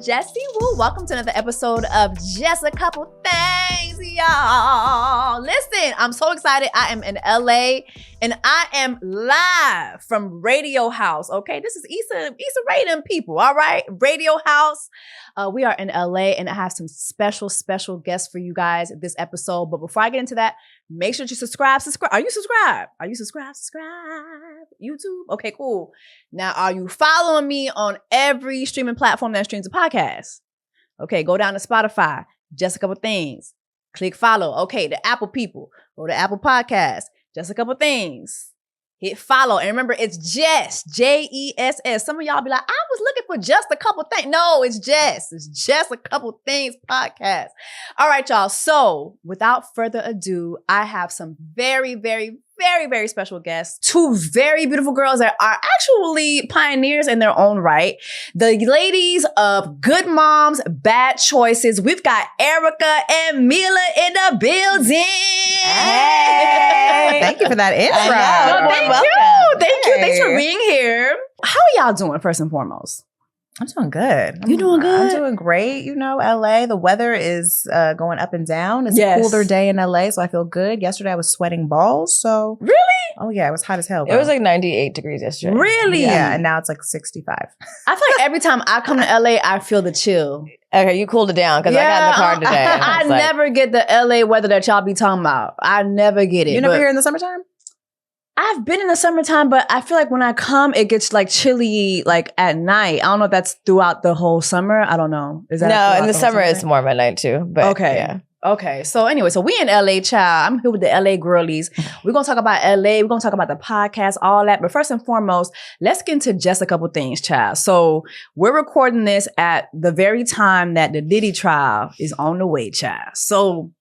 Jessie Woo. Welcome to another episode of Just a Couple Things, y'all. Listen, I'm so excited. I am in LA and I am live from Radio House. Okay, this is Issa Ray them people. All right, Radio House. We are in LA and I have some special guests for you guys this episode. But before I get into that, make sure that you subscribe. Are you subscribed? Subscribe. YouTube? Okay, cool. Now, are you following me on every streaming platform that streams a podcast? Okay, go down to Spotify, Just a Couple Things. Click follow. Okay, the Apple people. Go to Apple Podcasts, Just a Couple Things. Hit follow. And remember, it's Jess, Jess. Some of y'all be like, I was looking for Just a Couple Things. No, it's Jess. It's Just a Couple Things podcast. All right, y'all. So without further ado, I have some very special guests. Two very beautiful girls that are actually pioneers in their own right. The ladies of Good Moms, Bad Choices. We've got Erica and Mila in the building. Hey. Thank you for that intro. Thank you. Thanks for being here. How are y'all doing, first and foremost? I'm doing good. You doing good? I'm doing great. You know, LA, the weather is going up and down. It's a cooler day in LA, so I feel good. Yesterday I was sweating balls, so. Really? Oh yeah, it was hot as hell. It was like 98 degrees yesterday. Really? Yeah, and now it's like 65. I feel like every time I come to LA, I feel the chill. Okay, you cooled it down because I got in the car today. I never get the LA weather that y'all be talking about. I never get it. You never here in the summertime? I've been in the summertime, but I feel like when I come, it gets like chilly, like at night. I don't know if that's throughout the whole summer. I don't know. Is that no? In the summer, it's warm at night too. But okay, yeah. Okay. So anyway, so we in LA, child. I'm here with the LA girlies. We're gonna talk about LA. We're gonna talk about the podcast, all that. But first and foremost, let's get into just a couple things, child. So we're recording this at the very time that the Diddy trial is on the way, child. So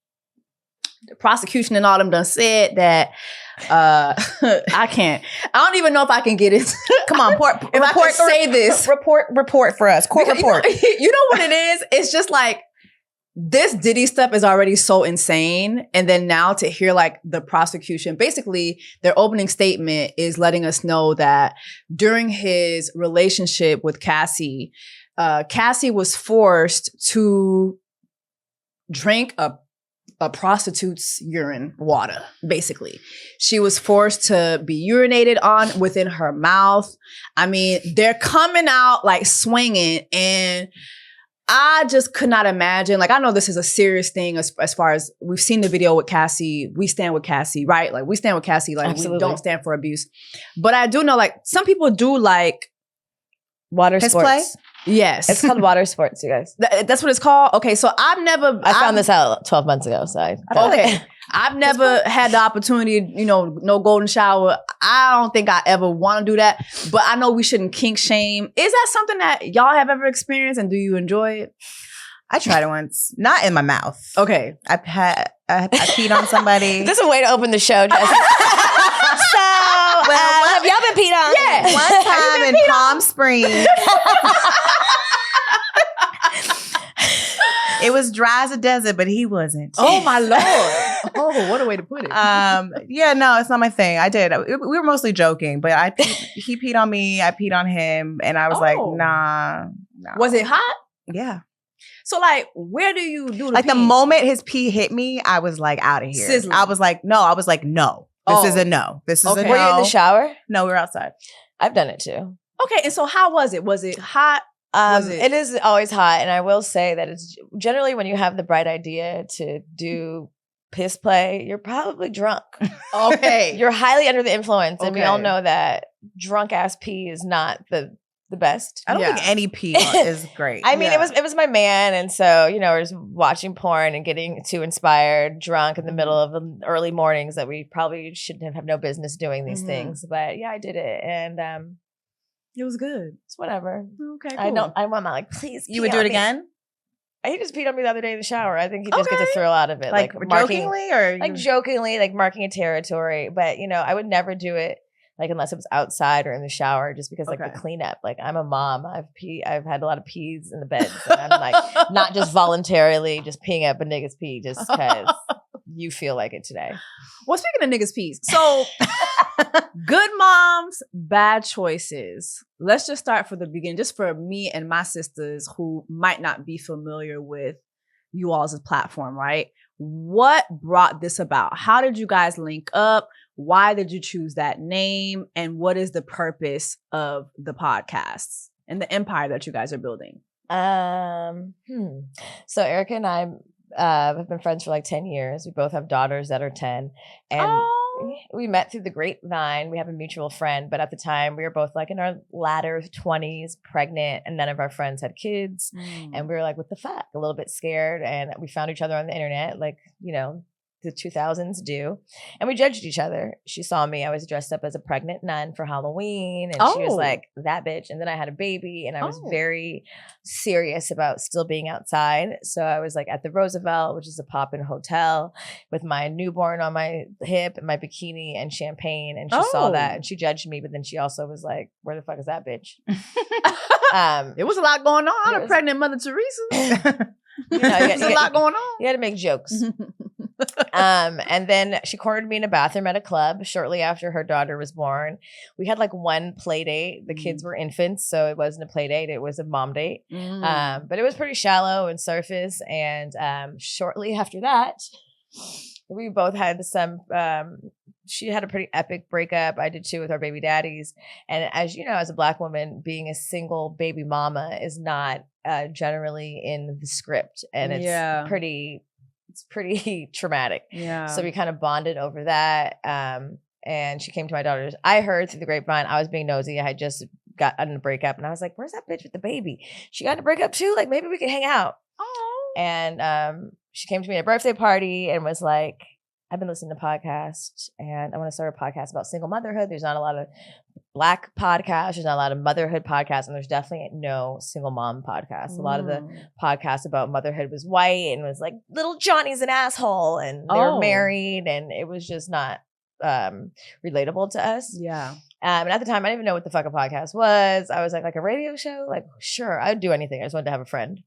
the prosecution and all them done said that. I can't. I don't even know if I can get it. Come on, report. I can say this. Report for us. Court report. You know what it is? It's just like this Diddy stuff is already so insane, and then now to hear like the prosecution, basically their opening statement is letting us know that during his relationship with Cassie, Cassie was forced to drink a prostitute's urine water, basically. She was forced to be urinated on within her mouth. I mean, they're coming out like swinging, and I just could not imagine. Like, I know this is a serious thing as far as we've seen the video with Cassie. We stand with Cassie, right? Like, we stand with Cassie. Like, absolutely. We don't stand for abuse. But I do know, like, some people do like water sports. Play? Yes. It's called water sports, you guys. That's what it's called? Okay, so I found this out 12 months ago, so I've never had the opportunity, no golden shower. I don't think I ever want to do that, but I know we shouldn't kink shame. Is that something that y'all have ever experienced, and do you enjoy it? I tried it once. Not in my mouth. Okay. I peed on somebody. This is a way to open the show, Jess. Have y'all been peed on? Yeah. One time in Palm Springs. It was dry as a desert, but he wasn't. Oh my Lord. Oh, what a way to put it. Yeah, no, it's not my thing. I did. We were mostly joking, but he peed on me, I peed on him, and I was like, nah. Was it hot? Yeah. So like, where do you do the like pee? the moment his pee hit me, I was like out of here. Sizzling. I was like, no. This is a no. This is a no. Were you in the shower? No, we were outside. I've done it too. Okay, and so how was it? Was it hot? It is always hot, and I will say that it's generally when you have the bright idea to do piss play, you're probably drunk. Okay. You're highly under the influence, and we all know that drunk ass pee is not the best. I don't think any pee is great. I mean, it was my man, and so we're just watching porn and getting too inspired, drunk in the middle of the early mornings that we probably shouldn't have no business doing these things. But yeah, I did it, and it was good. It's whatever. Okay, cool. I'm not like, please. You would do it again? He just peed on me the other day in the shower. I think he just gets a thrill out of it, like jokingly, or like jokingly, like marking a territory. But I would never do it like unless it was outside or in the shower, just because like the cleanup. Like, I'm a mom. I've had a lot of pees in the bed, and I'm like not just voluntarily just peeing up a nigga's pee just because you feel like it today. Well, speaking of niggas peace, so good moms, bad choices. Let's just start from the beginning, just for me and my sisters who might not be familiar with you all's platform, right? What brought this about? How did you guys link up? Why did you choose that name? And what is the purpose of the podcasts and the empire that you guys are building? So Erica and I have been friends for like 10 years. We both have daughters that are 10. And we met through the grapevine. We have a mutual friend, but at the time we were both like in our latter 20s, pregnant, and none of our friends had kids. And we were like, what the fuck? A little bit scared. And we found each other on the internet, like, you know, the 2000s do. And we judged each other. She saw me. I was dressed up as a pregnant nun for Halloween. And she was like, that bitch. And then I had a baby and I was very serious about still being outside. So I was like at the Roosevelt, which is a pop-in hotel, with my newborn on my hip and my bikini and champagne. And she saw that and she judged me. But then she also was like, where the fuck is that bitch? It was a lot going on. I'm a pregnant Mother Teresa. You know, There's a lot going on. You had to make jokes. And then she cornered me in a bathroom at a club shortly after her daughter was born. We had like one play date. The kids were infants, so it wasn't a play date. It was a mom date. But it was pretty shallow and surface. And shortly after that, we both had some, she had a pretty epic breakup. I did too with our baby daddies. And as you know, as a Black woman, being a single baby mama is not generally in the script. And it's pretty traumatic. Yeah. So we kind of bonded over that. And she came to my daughter's. I heard through the grapevine, I was being nosy. I had just gotten a breakup and I was like, where's that bitch with the baby? She got a breakup too? Like maybe we could hang out. And she came to me at a birthday party and was like, I've been listening to podcasts and I want to start a podcast about single motherhood. There's not a lot of Black podcasts. There's not a lot of motherhood podcasts. And there's definitely no single mom podcasts. A lot of the podcasts about motherhood was white and was like, little Johnny's an asshole. And they were married. And it was just not relatable to us. Yeah. And at the time, I didn't even know what the fuck a podcast was. I was like a radio show? Like, sure, I'd do anything. I just wanted to have a friend.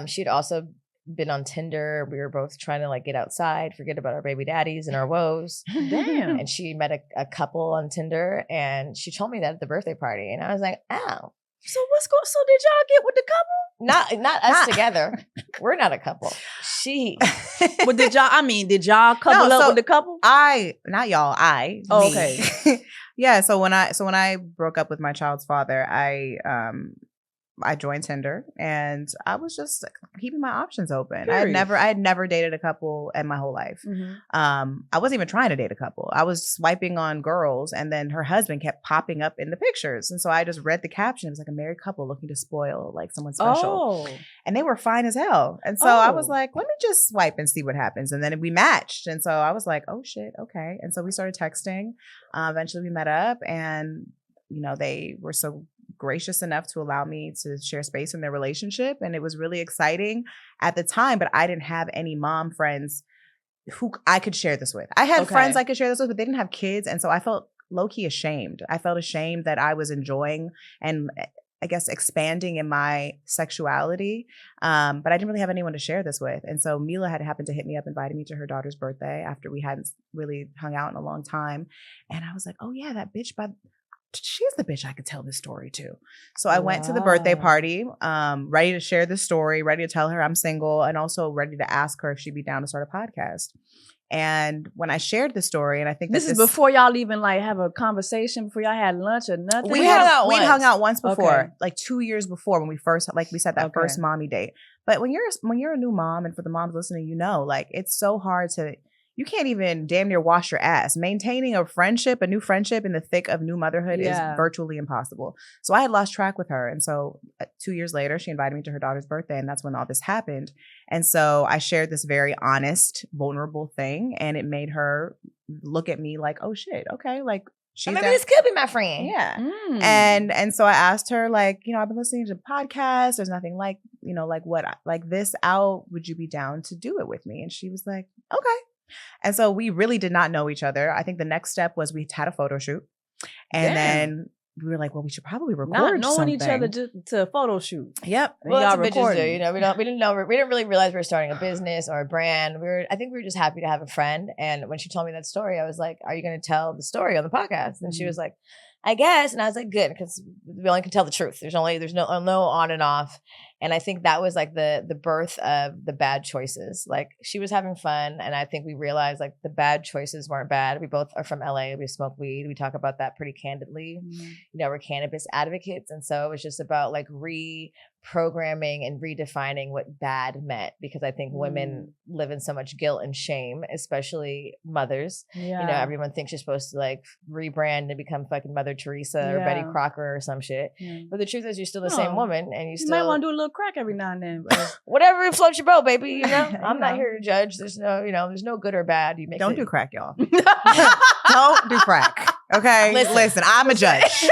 She'd also been on Tinder. We were both trying to like get outside, forget about our baby daddies and our woes. Damn. And she met a couple on Tinder and she told me that at the birthday party. And I was like, oh. So so did y'all get with the couple? Not us together. We're not a couple. She. But did y'all couple up with the couple? I. Oh, okay. Yeah. So when I broke up with my child's father, I joined Tinder and I was just keeping my options open. I had never dated a couple in my whole life. I wasn't even trying to date a couple. I was swiping on girls and then her husband kept popping up in the pictures. And so I just read the caption. It was like a married couple looking to spoil like someone special. And they were fine as hell. And so I was like, let me just swipe and see what happens. And then we matched. And so I was like, oh shit, okay. And so we started texting. Eventually we met up and, you know, they were so gracious enough to allow me to share space in their relationship. And it was really exciting at the time, but I didn't have any mom friends who I could share this with. I had friends I could share this with, but they didn't have kids. And so I felt low-key ashamed. I felt ashamed that I was enjoying and I guess expanding in my sexuality. But I didn't really have anyone to share this with. And so Mila had happened to hit me up, inviting me to her daughter's birthday after we hadn't really hung out in a long time. And I was like, oh yeah, that bitch she's the bitch I could tell this story to. So I went to the birthday party, ready to share this story, ready to tell her I'm single, and also ready to ask her if she'd be down to start a podcast. And when I shared the story, and I think this is before y'all even like have a conversation, before y'all had lunch or nothing. We'd hung out once before, like 2 years before when we first, like we said, that first mommy date. But when you're a new mom, and for the moms listening, you know, like it's so hard you can't even damn near wash your ass. Maintaining a new friendship in the thick of new motherhood is virtually impossible. So I had lost track with her. And so 2 years later, she invited me to her daughter's birthday. And that's when all this happened. And so I shared this very honest, vulnerable thing. And it made her look at me like, oh shit, okay. Like maybe this could be my friend. Yeah. And so I asked her, like, you know, I've been listening to podcasts. There's nothing like, you know, like this out. Would you be down to do it with me? And she was like, okay. And so we really did not know each other. I think the next step was we had a photo shoot. And then we were like, well, we should probably record Not knowing something. each other to photo shoot. Yep. And Well, y'all that's what bitches do. recording. You know, we didn't really realize we were starting a business or a brand. I think we were just happy to have a friend. And when she told me that story, I was like, "Are you going to tell the story on the podcast?" And she was like, "I guess." And I was like, "Good," because we only can tell the truth. There's no on and off. And I think that was like the birth of the bad choices. Like she was having fun, and I think we realized like the bad choices weren't bad. We both are from LA. We smoke weed. We talk about that pretty candidly. You know, we're cannabis advocates, and so it was just about like reprogramming and redefining what bad meant, because I think women live in so much guilt and shame, especially mothers. Yeah. You know, everyone thinks you're supposed to like rebrand and become fucking Mother Teresa or Betty Crocker or some shit. But the truth is, you're still the same woman, and you might want to do a little crack every now and then. But whatever floats your boat, baby. You know, I'm not here to judge. There's no good or bad. You make Don't do crack, y'all. Don't do crack. Okay, listen, I'm a judge.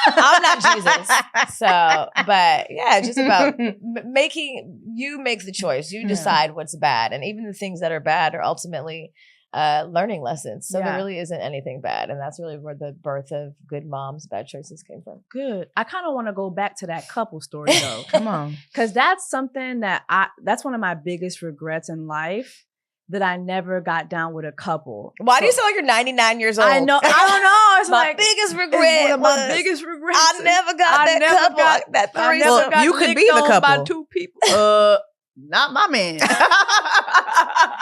I'm not Jesus. So, but yeah, it's just about making you make the choice. You decide what's bad, and even the things that are bad are ultimately learning lessons. So there really isn't anything bad, and that's really where the birth of good moms, bad choices came from. good. I kind of want to go back to that couple story though. Come on. Because that's something that's one of my biggest regrets in life, that I never got down with a couple. Why do you sound like you're 99 years old? I know. I don't know. It's my like biggest it's regret. one of my was biggest regrets. I never got that couple. That I threesome. never got You could be the licked on by couple. 2 people. Not my man.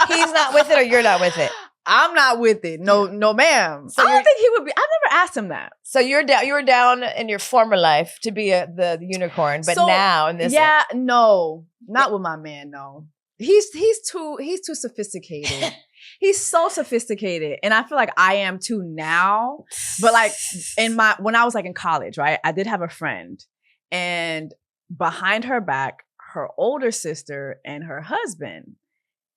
He's not with it, or you're not with it. I'm not with it. No, ma'am. I don't think he would be. I never asked him that. So you're down. You were down in your former life to be the unicorn, but So, now in this, no, not with my man. No, he's too sophisticated. He's so sophisticated, and I feel like I am too now. But like when I was like in college, right? I did have a friend, and behind her back, her older sister and her husband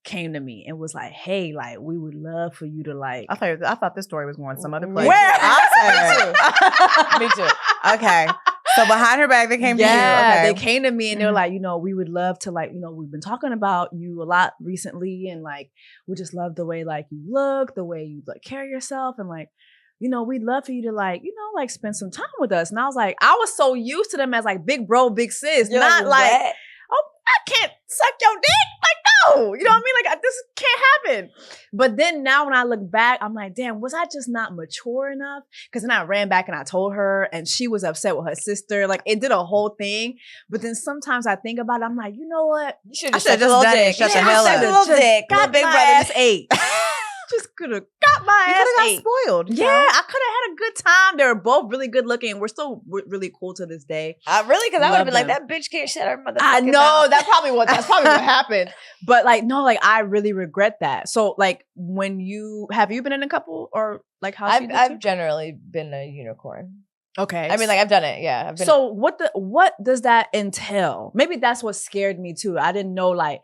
came to me and was like, "Hey, like we would love for you to like." I thought this story was going some other place. Where? Me too. Okay. So behind her back, they came to you. Okay. They came to me and they were like, we would love to like, we've been talking about you a lot recently, and like we just love the way like you look, the way you like carry yourself, and like, we'd love for you to like, like spend some time with us. And I was like, I was so used to them as like big bro, big sis, You're not like, what? oh, I can't suck your dick. Like, no, you know what I mean? Like, this can't happen. But then now when I look back, I'm like, damn, was I just not mature enough? Because then I ran back and I told her, and she was upset with her sister. Like, it did a whole thing. But then sometimes I think about it, I'm like, you know what? You should I have should've just just done done it. it. Shut the hell up. Little dick. Got Big my brother ass just ate. Just could have got my You ass could have ate. got spoiled. Yeah, I could have had a good time. They were both really good looking. We're still really cool to this day. Really? Because I would have been Love like, that bitch can't shut her motherfucking I know mouth. that's probably what happened. But like, no, like I really regret that. So like, when have you been in a couple, or like how I've generally been a unicorn. okay? I mean, like I've done it. Yeah. I've been. So what does that entail? Maybe that's what scared me too. I didn't know like,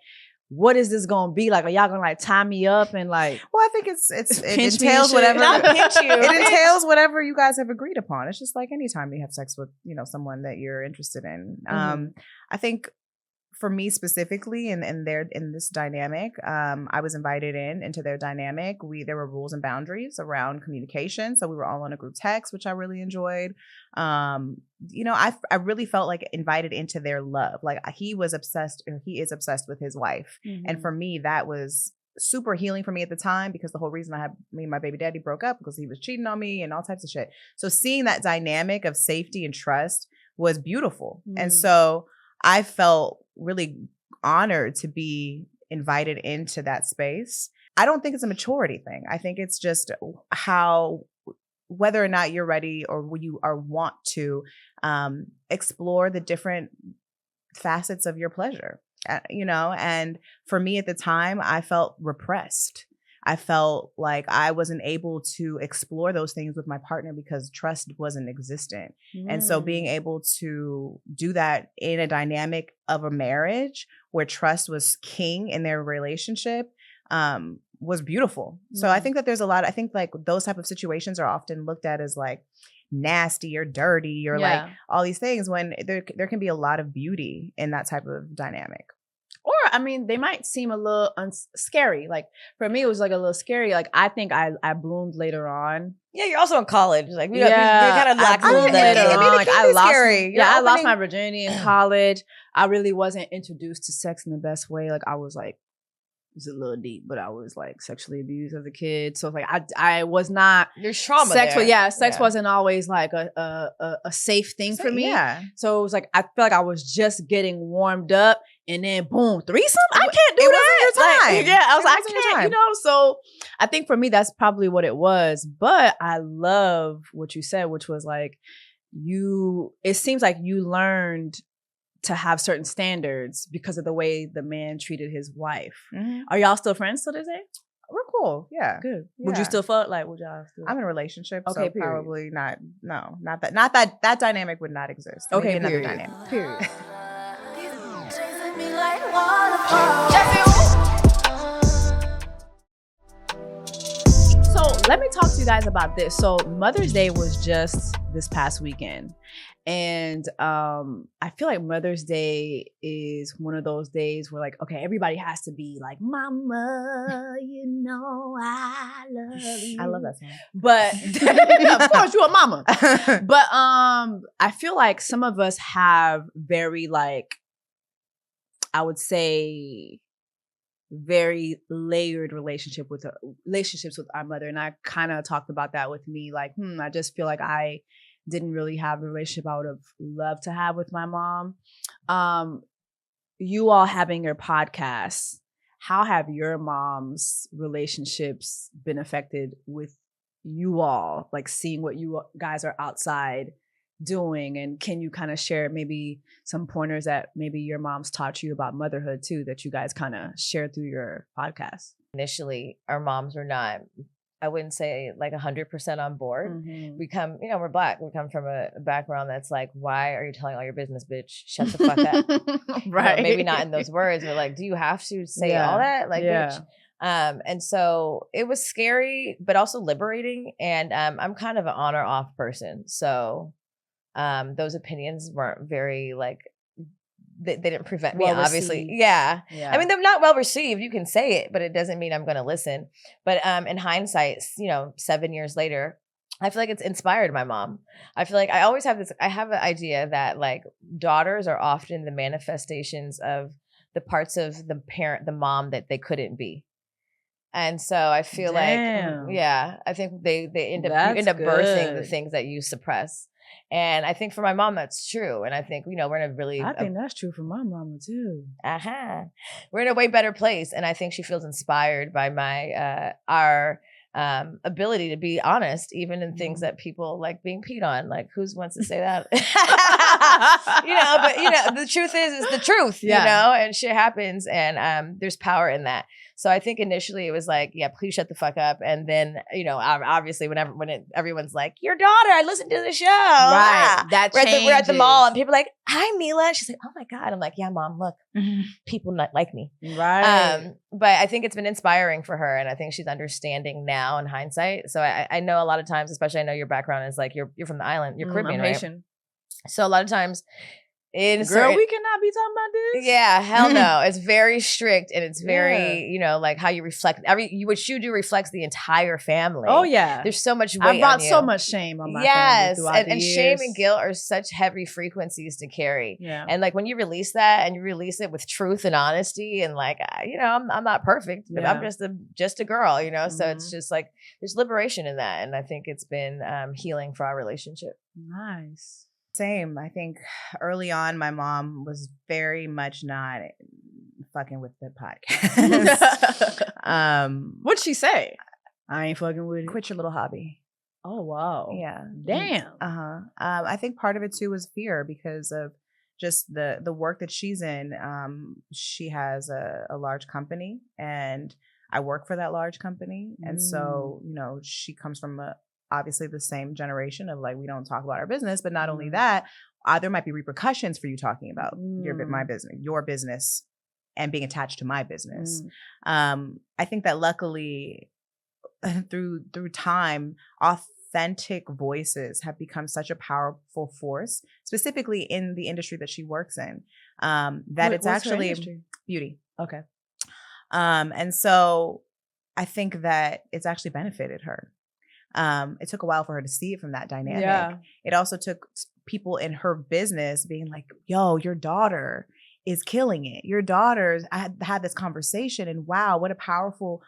what is this gonna be like? Are y'all gonna like tie me up and like? Well, I think it Pinch me entails and shit. whatever. Not pinch you. It entails whatever you guys have agreed upon. It's just like anytime you have sex with someone that you're interested in. I think for me specifically, in this dynamic, I was invited into their dynamic. There were rules and boundaries around communication, so we were all on a group text, which I really enjoyed. I really felt like invited into their love. Like he is obsessed with his wife, and for me that was super healing for me at the time, because the whole reason me and my baby daddy broke up because he was cheating on me and all types of shit. So seeing that dynamic of safety and trust was beautiful, and so I felt really honored to be invited into that space. I don't think it's a maturity thing. I think it's just whether or not you're ready or you want to explore the different facets of your pleasure, and for me at the time, I felt repressed. I felt like I wasn't able to explore those things with my partner because trust wasn't existent. And so being able to do that in a dynamic of a marriage where trust was king in their relationship was beautiful. So I think that I think like those type of situations are often looked at as like nasty or dirty or like all these things, when there can be a lot of beauty in that type of dynamic. Or I mean, they might seem a little scary. Like for me, it was like a little scary. Like I think I bloomed later on. Yeah, you're also in college. Like we kind of lack later on. Like I lost, scary. I lost my virginity in college. I really wasn't introduced to sex in the best way. Like I was like, it's a little deep, but I was like sexually abused as a kid. So like I was not. There's trauma sex. there. Sex wasn't always like a safe thing for me. Yeah. So it was like I feel like I was just getting warmed up, and then boom, threesome. I can't do that. Wasn't your time. Like, yeah, I was like, I can't. You know. So I think for me, that's probably what it was. But I love what you said, which was like it seems like you learned to have certain standards because of the way the man treated his wife. Mm-hmm. Are y'all still friends to this day? We're cool. Yeah. Good. Yeah. Would you still fuck? Like, would y'all still? I'm in a relationship. Okay, so period. Probably not. No, not that dynamic would not exist. Okay, maybe another period. dynamic. Period. So let me talk to you guys about this. So Mother's Day was just this past weekend. And I feel like Mother's Day is one of those days where like, okay, everybody has to be like, mama, you know I love you. I love that song. But of course you're a mama. But I feel like some of us have very like, I would say very layered relationships with our mother. And I kind of talked about that with me. Like, I just feel like I didn't really have the relationship I would have loved to have with my mom. You all having your podcasts, how have your mom's relationships been affected with you all? Like seeing what you guys are outside doing, and can you kind of share maybe some pointers that maybe your mom's taught you about motherhood too, that you guys kind of share through your podcast? Initially, our moms were not, I wouldn't say like 100% on board. Mm-hmm. We come, we're Black. We come from a background that's like, why are you telling all your business, bitch? Shut the fuck up. Right. Maybe not in those words, but like, do you have to say all that? Like, bitch. And so it was scary, but also liberating. And I'm kind of an on or off person. So those opinions weren't very like, they didn't prevent me, obviously. Yeah. I mean, they're not well received. You can say it, but it doesn't mean I'm going to listen. But in hindsight, 7 years later, I feel like it's inspired my mom. I feel like I always have I have an idea that like daughters are often the manifestations of the parts of the mom that they couldn't be. And so I feel I think they end up birthing the things that you suppress. And I think for my mom, that's true. And I think, we're in a really... I think that's true for my mama too. We're in a way better place. And I think she feels inspired by our ability to be honest, even in things that people like being peed on. Like, who wants to say that? But the truth is the truth, and shit happens. And there's power in that. So I think initially it was like, yeah, please shut the fuck up. And then, obviously when everyone's like, your daughter, I listened to the show. Right. That we're at the mall and people are like, hi, Mila. She's like, oh my God. I'm like, yeah, mom, look, people not like me. Right. But I think it's been inspiring for her. And I think she's understanding now in hindsight. So I know a lot of times, especially I know your background is like, you're from the island, you're Caribbean, right? Haitian. So a lot of times, we cannot be talking about this. Yeah, hell no. It's very strict and it's very, like how you reflect what you do reflects the entire family. Oh yeah. There's so much weight. I brought so much shame on my family throughout the years. Shame and guilt are such heavy frequencies to carry. Yeah. And like when you release that and you release it with truth and honesty and like, I'm not perfect, but I'm just a girl, So it's just like there's liberation in that. And I think it's been healing for our relationship. Nice. Same. I think early on, my mom was very much not fucking with the podcast. What'd she say? I ain't fucking with it. Quit your little hobby. Oh, wow. Yeah. Damn. I think part of it too was fear because of just the work that she's in. She has a large company and I work for that large company. And so, she comes from obviously the same generation of like, we don't talk about our business, but not only that, there might be repercussions for you talking about your business and being attached to my business. I think that luckily through time, authentic voices have become such a powerful force, specifically in the industry that she works in, that it's actually beauty. Okay. And so I think that it's actually benefited her. It took a while for her to see it from that dynamic. Yeah. It also took people in her business being like, yo, your daughter is killing it. Your daughter, I had this conversation, and wow, what a powerful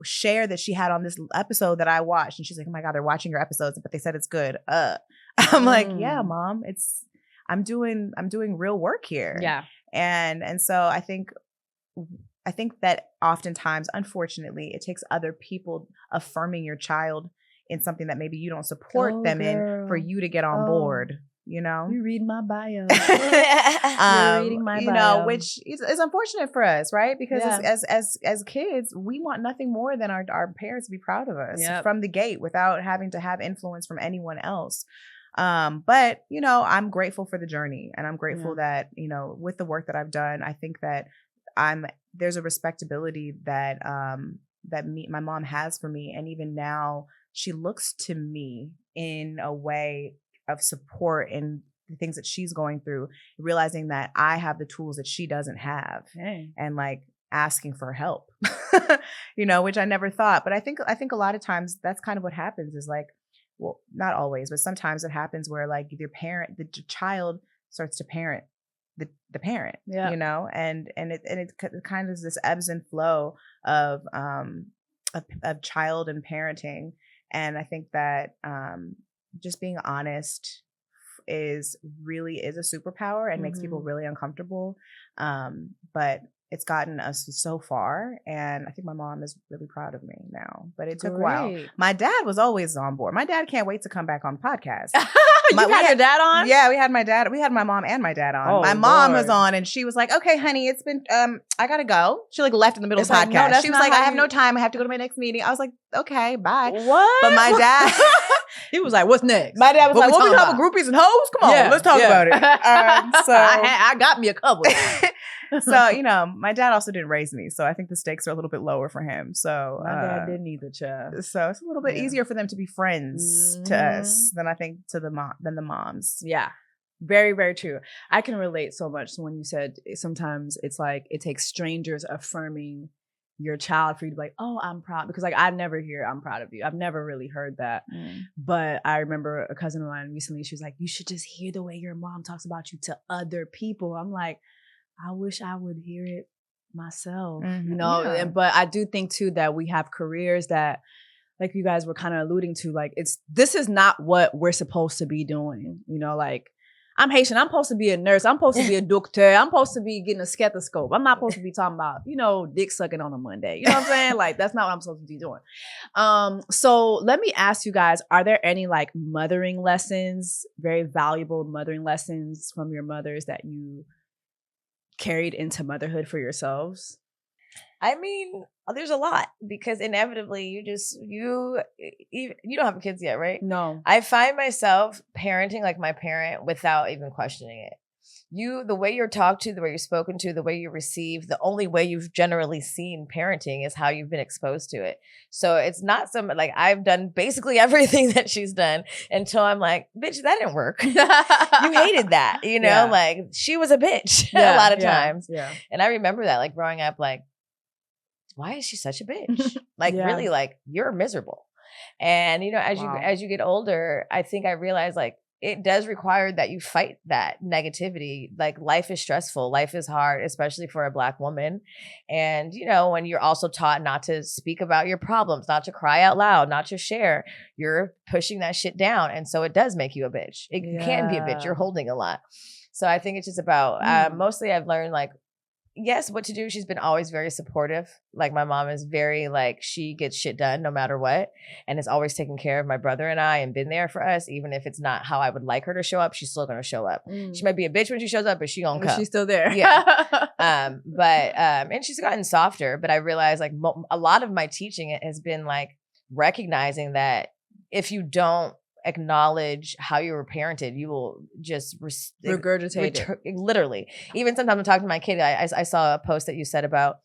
share that she had on this episode that I watched. And she's like, oh my God, they're watching your episodes, but they said it's good. I'm like, yeah, Mom, I'm doing real work here. Yeah. And so I think that oftentimes, unfortunately, it takes other people affirming your child in something that maybe you don't support them in for you to get on board. You know, you read my bio. You're reading my bio. You know, which is unfortunate for us, right? Because as kids, we want nothing more than our parents to be proud of us from the gate without having to have influence from anyone else. But you know, I'm grateful for the journey, and I'm grateful that, you know, with the work that I've done, I think that there's a respectability that my mom has for me, and even now she looks to me in a way of support in the things that she's going through, realizing that I have the tools that she doesn't have, and like asking for help, you know, which I never thought. But I think a lot of times that's kind of what happens is like, well, not always, but sometimes it happens where like the child starts to parent the parent, you know, and it kind of is this ebbs and flow of child and parenting. And I think that just being honest is a superpower and makes people really uncomfortable. But it's gotten us so far, and I think my mom is really proud of me now. But it took a while. My dad was always on board. My dad can't wait to come back on the podcast. You had your dad on? Yeah, we had my dad. We had my mom and my dad on. My mom was on, and she was like, "Okay, honey, it's been I gotta go." She like left in the middle of the podcast. No, she was like, "I have no time. I have to go to my next meeting." I was like, "Okay, bye." What? But my dad, he was like, "What's next?" My dad was like, "What we talking about? Groupies and hoes? Come on, let's talk about it." So I got me a couple. So, you know, my dad also didn't raise me, so I think the stakes are a little bit lower for him. So my dad didn't either, child. So it's a little bit easier for them to be friends to us than I think to the moms. Yeah, very, very true. I can relate so much to when you said sometimes it's like it takes strangers affirming your child for you to be like, oh, I'm proud, because like I never hear I'm proud of you. I've never really heard that. But I remember a cousin of mine recently, she was like, you should just hear the way your mom talks about you to other people. I'm like, I wish I would hear it myself, you know, but I do think too that we have careers that, like you guys were kind of alluding to, like this is not what we're supposed to be doing, you know, like I'm Haitian, I'm supposed to be a nurse, I'm supposed to be a doctor, I'm supposed to be getting a stethoscope, I'm not supposed to be talking about, you know, dick sucking on a Monday, you know what I'm saying? Like that's not what I'm supposed to be doing. So let me ask you guys, are there any like mothering lessons, very valuable mothering lessons from your mothers that you carried into motherhood for yourselves? I mean, there's a lot, because inevitably you don't have kids yet, right? No. I find myself parenting like my parent without even questioning it. The way you're talked to, the way you're spoken to, the way you receive, the only way you've generally seen parenting is how you've been exposed to it. So it's not like I've done basically everything that she's done until I'm like, bitch, that didn't work. You hated that, you know, like she was a bitch a lot of times. Yeah. And I remember that like growing up, like, why is she such a bitch? Like really, like you're miserable. And you know, as you get older, I think I realized like it does require that you fight that negativity. Like life is stressful. Life is hard, especially for a Black woman. And, you know, when you're also taught not to speak about your problems, not to cry out loud, not to share, you're pushing that shit down. And so it does make you a bitch. It can be a bitch. You're holding a lot. So I think it's just about, mostly I've learned like, yes, what to do. She's been always very supportive. Like my mom is very like, she gets shit done no matter what. And is always taking care of my brother and I and been there for us. Even if it's not how I would like her to show up, she's still going to show up. She might be a bitch when she shows up, but she gonna come. She's still there. Yeah. And she's gotten softer, but I realized like a lot of my teaching has been like recognizing that if you don't acknowledge how you were parented, you will just regurgitate it. Literally. Even sometimes I'm talking to my kid, I saw a post that you said about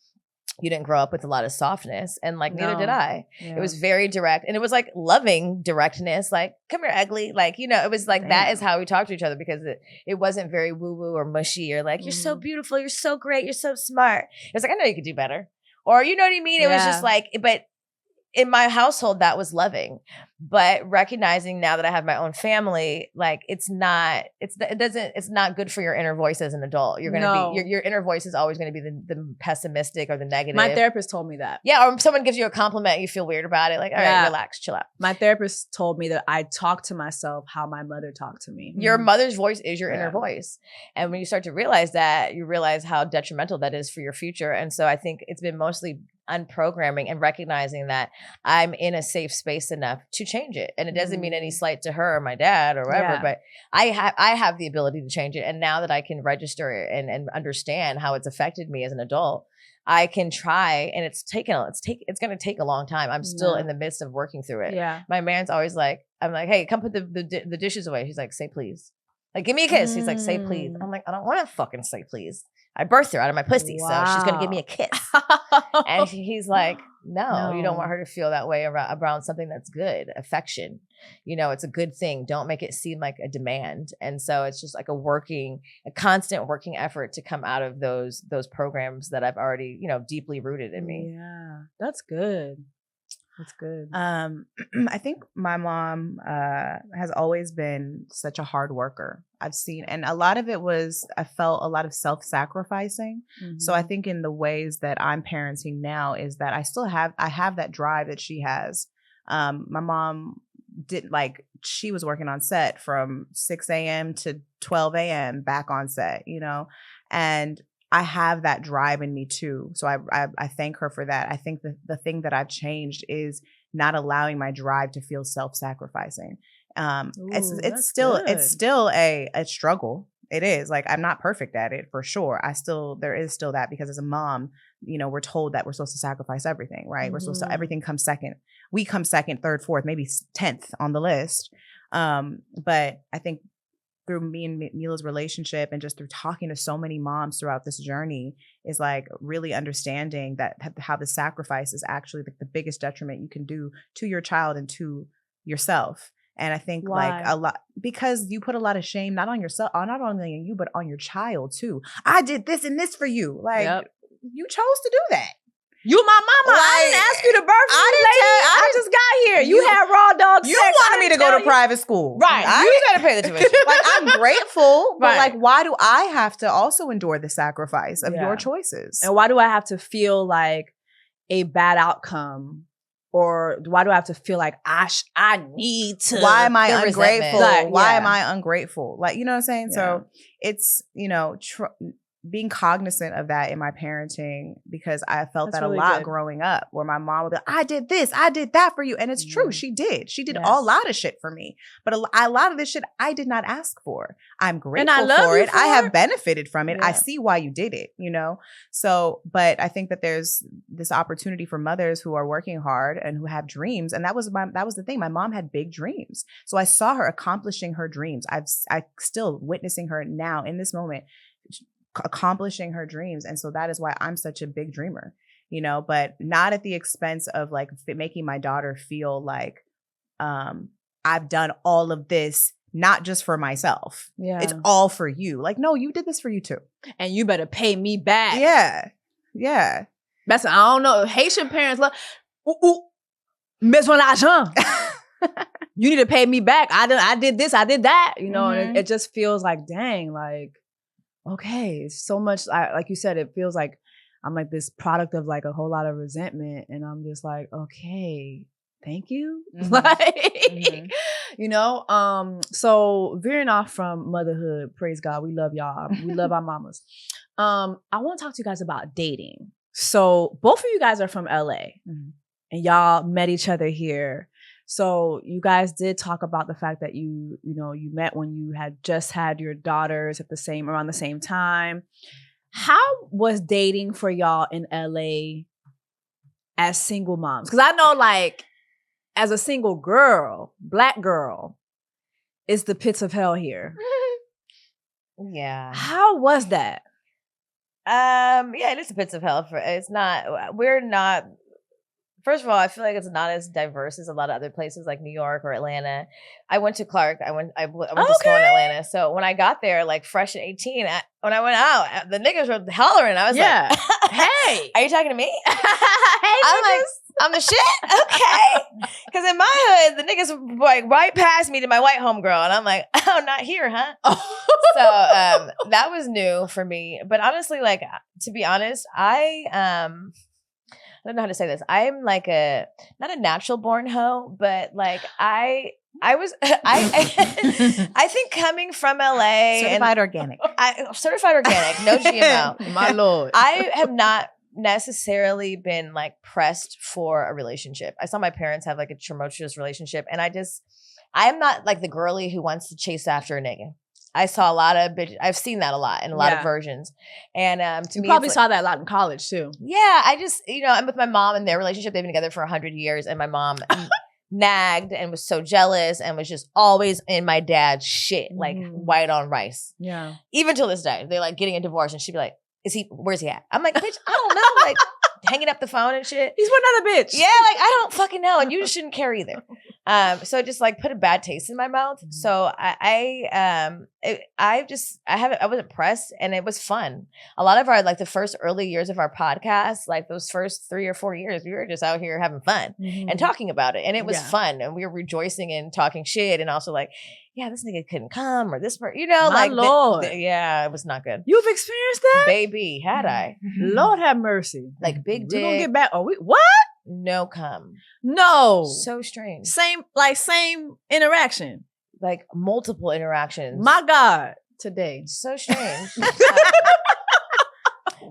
you didn't grow up with a lot of softness, and like neither did I. Yeah. It was very direct, and it was like loving directness, like come here ugly, like it was like that is how we talked to each other, because it wasn't very woo woo or mushy or like you're so beautiful, you're so great, you're so smart. It was like I know you could do better, or you know what I mean. It was just like, but in my household that was loving, but recognizing now that I have my own family, like it's not good for your inner voice as an adult. You're gonna be your inner voice is always gonna be the pessimistic or the negative. My therapist told me that. Yeah, or someone gives you a compliment, you feel weird about it. Like, all right, relax, chill out. My therapist told me that I talk to myself how my mother talked to me. Your mother's voice is your inner voice, and when you start to realize that, you realize how detrimental that is for your future. And so I think it's been mostly unprogramming and recognizing that I'm in a safe space enough to change it. And it doesn't mean any slight to her or my dad or whatever, but I have the ability to change it. And now that I can register it and understand how it's affected me as an adult, I can try. And it's going to take a long time. I'm still in the midst of working through it. Yeah. My man's always like, I'm like, hey, come put the dishes away. He's like, say please. Like, give me a kiss. He's like, say please. I'm like, I don't want to fucking say please. I birthed her out of my pussy, so she's going to give me a kiss. And he's like, no, you don't want her to feel that way around something that's good, affection. It's a good thing. Don't make it seem like a demand. And so it's just like a constant working effort to come out of those programs that I've already, deeply rooted in me. Yeah, that's good. That's good. I think my mom has always been such a hard worker. I've seen, and a lot of it was, I felt a lot of self-sacrificing. Mm-hmm. So I think in the ways that I'm parenting now is that I have that drive that she has. My mom she was working on set from 6 a.m. to 12 a.m. back on set, and I have that drive in me too. So I thank her for that. I think the thing that I've changed is not allowing my drive to feel self-sacrificing. It's still a struggle. It is. Like, I'm not perfect at it for sure. There is still that, because as a mom, we're told that we're supposed to sacrifice everything, right? Mm-hmm. We're supposed to, everything comes second. We come second, third, fourth, maybe 10th on the list. But I think through me and Mila's relationship and just through talking to so many moms throughout this journey is like really understanding that how the sacrifice is actually the biggest detriment you can do to your child and to yourself. And I think like a lot, because you put a lot of shame, not on yourself, not only on you, but on your child too. I did this and this for you. Like, you chose to do that. You my mama. I didn't ask you to birth me, I just got here. You had raw dog sex. You wanted me to go to private school. Right. You got to pay the tuition. Like, I'm grateful, but like, why do I have to also endure the sacrifice of your choices? And why do I have to feel like a bad outcome? Or why do I have to feel like I need to? Why am I ungrateful? Why am I I ungrateful? Like, you know what I'm saying? Yeah. So it's, being cognizant of that in my parenting, because I felt that really a lot growing up, where my mom would be like, I did this, I did that for you. And it's true. She did a lot of shit for me. But a lot of this shit I did not ask for. I'm grateful for it. I have benefited from it. Yeah. I see why you did it, So, but I think that there's this opportunity for mothers who are working hard and who have dreams. And that was the thing. My mom had big dreams. So I saw her accomplishing her dreams. I still witnessing her now in this moment, accomplishing her dreams. And so that is why I'm such a big dreamer, but not at the expense of like making my daughter feel like I've done all of this not just for myself. Yeah, it's all for you. Like, no, you did this for you too, and you better pay me back. Yeah. That's, I don't know, Haitian parents love maison l'argent. You need to pay me back. I did this, I did that. And it just feels like, dang, like, okay, so much, like you said, it feels like I'm like this product of like a whole lot of resentment, and I'm just like, okay, thank you. So veering off from motherhood, praise God, we love y'all. We love our mamas. I want to talk to you guys about dating. So both of you guys are from LA, and y'all met each other here. So you guys did talk about the fact that you met when you had just had your daughters around the same time. How was dating for y'all in LA as single moms? Because I know, like, as a single girl, Black girl, it's the pits of hell here. Yeah. How was that? Yeah, it is the pits of hell. We're not. First of all, I feel like it's not as diverse as a lot of other places like New York or Atlanta. I went to Clark. I went to school in Atlanta. So when I got there, like fresh at 18, when I went out, the niggas were hollering. I was like, hey, are you talking to me? Hey, I'm like, I'm the shit? Okay. Because in my hood, the niggas like right past me to my white homegirl. And I'm like, oh, not here, huh? So that was new for me. But honestly, like, to be honest, I don't know how to say this. I'm like not a natural born hoe, but like I think coming from LA certified organic, no GMO. My Lord. I have not necessarily been like pressed for a relationship. I saw my parents have like a tumultuous relationship, and I'm not like the girly who wants to chase after a nigga. I saw a lot of bitches. I've seen that a lot in a lot of versions. And to you me, probably saw that a lot in college too. Yeah, I just, I'm with my mom and their relationship. They've been together for 100 years. And my mom nagged and was so jealous and was just always in my dad's shit, like white on rice. Yeah. Even till this day, they're like getting a divorce and she'd be like, where's he at? I'm like, bitch, I don't know. Like hanging up the phone and shit. He's with another bitch. Yeah, like I don't fucking know. And you shouldn't care either. So it just like put a bad taste in my mouth. So I wasn't pressed, and it was fun. A lot of our like the first early years of our podcast, like those first 3 or 4 years, we were just out here having fun and talking about it, and it was fun, and we were rejoicing and talking shit, and also like, yeah, this nigga couldn't come, or this part, My like Lord. Yeah, it was not good. You've experienced that, baby? Had I? Lord have mercy. Like big dick. We gonna get back. Oh, what? No cum. No. So strange. Same interaction. Like multiple interactions. My God, today. So strange.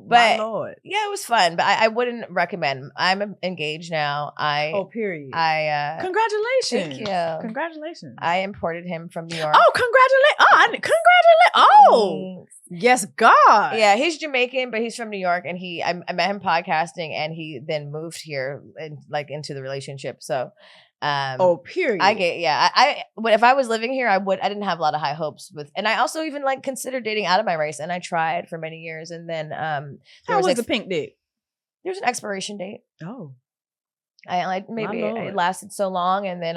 My Lord. Yeah, it was fun, but I wouldn't recommend. I'm engaged now. Period. Congratulations. Thank you. Congratulations. I imported him from New York. Oh, congratulations. Oh, yes, God. Yeah, he's Jamaican, but he's from New York, and I met him podcasting, and he then moved here and like into the relationship. So period. If I was living here, I didn't have a lot of high hopes and I also even like considered dating out of my race, and I tried for many years, and then how was the pink dick? There was an expiration date. Oh. It lasted so long, and then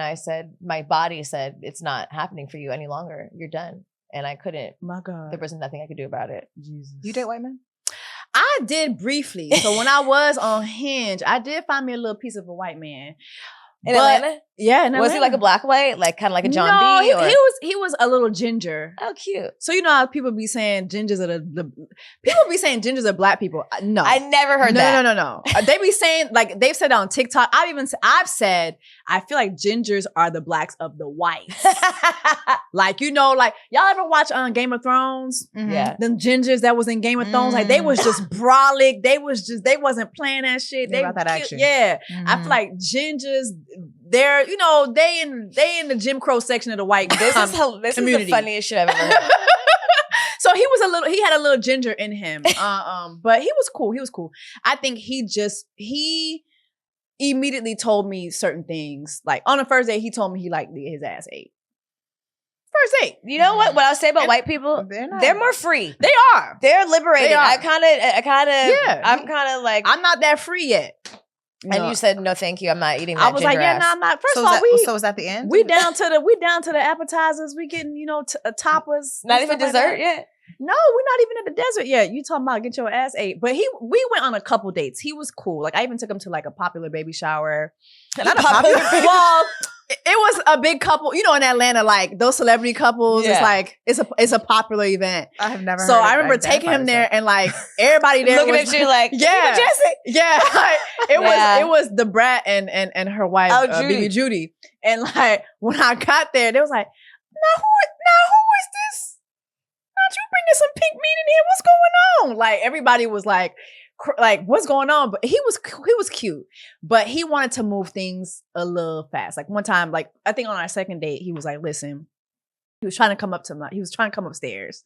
my body said it's not happening for you any longer. You're done. And I couldn't. My God. There wasn't nothing I could do about it. Jesus. You date white men? I did briefly. So when I was on Hinge, I did find me a little piece of a white man. In Atlanta? Yeah, in Atlanta. Was he like a black white? Like kind of like a John B? No, he was a little ginger. Oh, cute. So you know how people be saying gingers are people be saying gingers are black people. No. I never heard that. No. They be saying, like, they've said on TikTok. I've said, I feel like gingers are the blacks of the whites. Like, like, y'all ever watch Game of Thrones? Mm-hmm. Yeah. Them gingers that was in Game of Thrones, like, they was just brolic. They wasn't playing that shit. They about that action. Yeah. Mm-hmm. I feel like gingers, they're, they in the Jim Crow section of the white This is the funniest shit I've ever heard. So he had a little ginger in him. But he was cool. I think he immediately told me certain things. Like on the first date, he told me he liked his ass ate. First date. You know what I'll say about white people? They're more free. They are. They're liberated. They are. I'm kind of like, I'm not that free yet. And you said no, thank you. I'm not eating that. I was like, yeah, no, I'm not. First of all, so is that the end? We down to the appetizers. We getting toppers. Not even dessert yet. No, we're not even at the desert yet. You talking about get your ass ate? But we went on a couple dates. He was cool. Like I even took him to like a popular baby shower. Not a popular baby. Well, it was a big couple. In Atlanta, like those celebrity couples. Yeah. It's like it's a popular event. I have never. So I remember taking him there, and like everybody there looking was at you like, yeah, Jessie. Yeah, like, it was the brat and her wife, baby Judy. And like when I got there, they was like, now who is this? Not you bringing some pink meat in here? What's going on? Like everybody was like what's going on? But he was cute, but he wanted to move things a little fast. Like one time, like I think on our second date, he was like, listen. He was trying to come upstairs.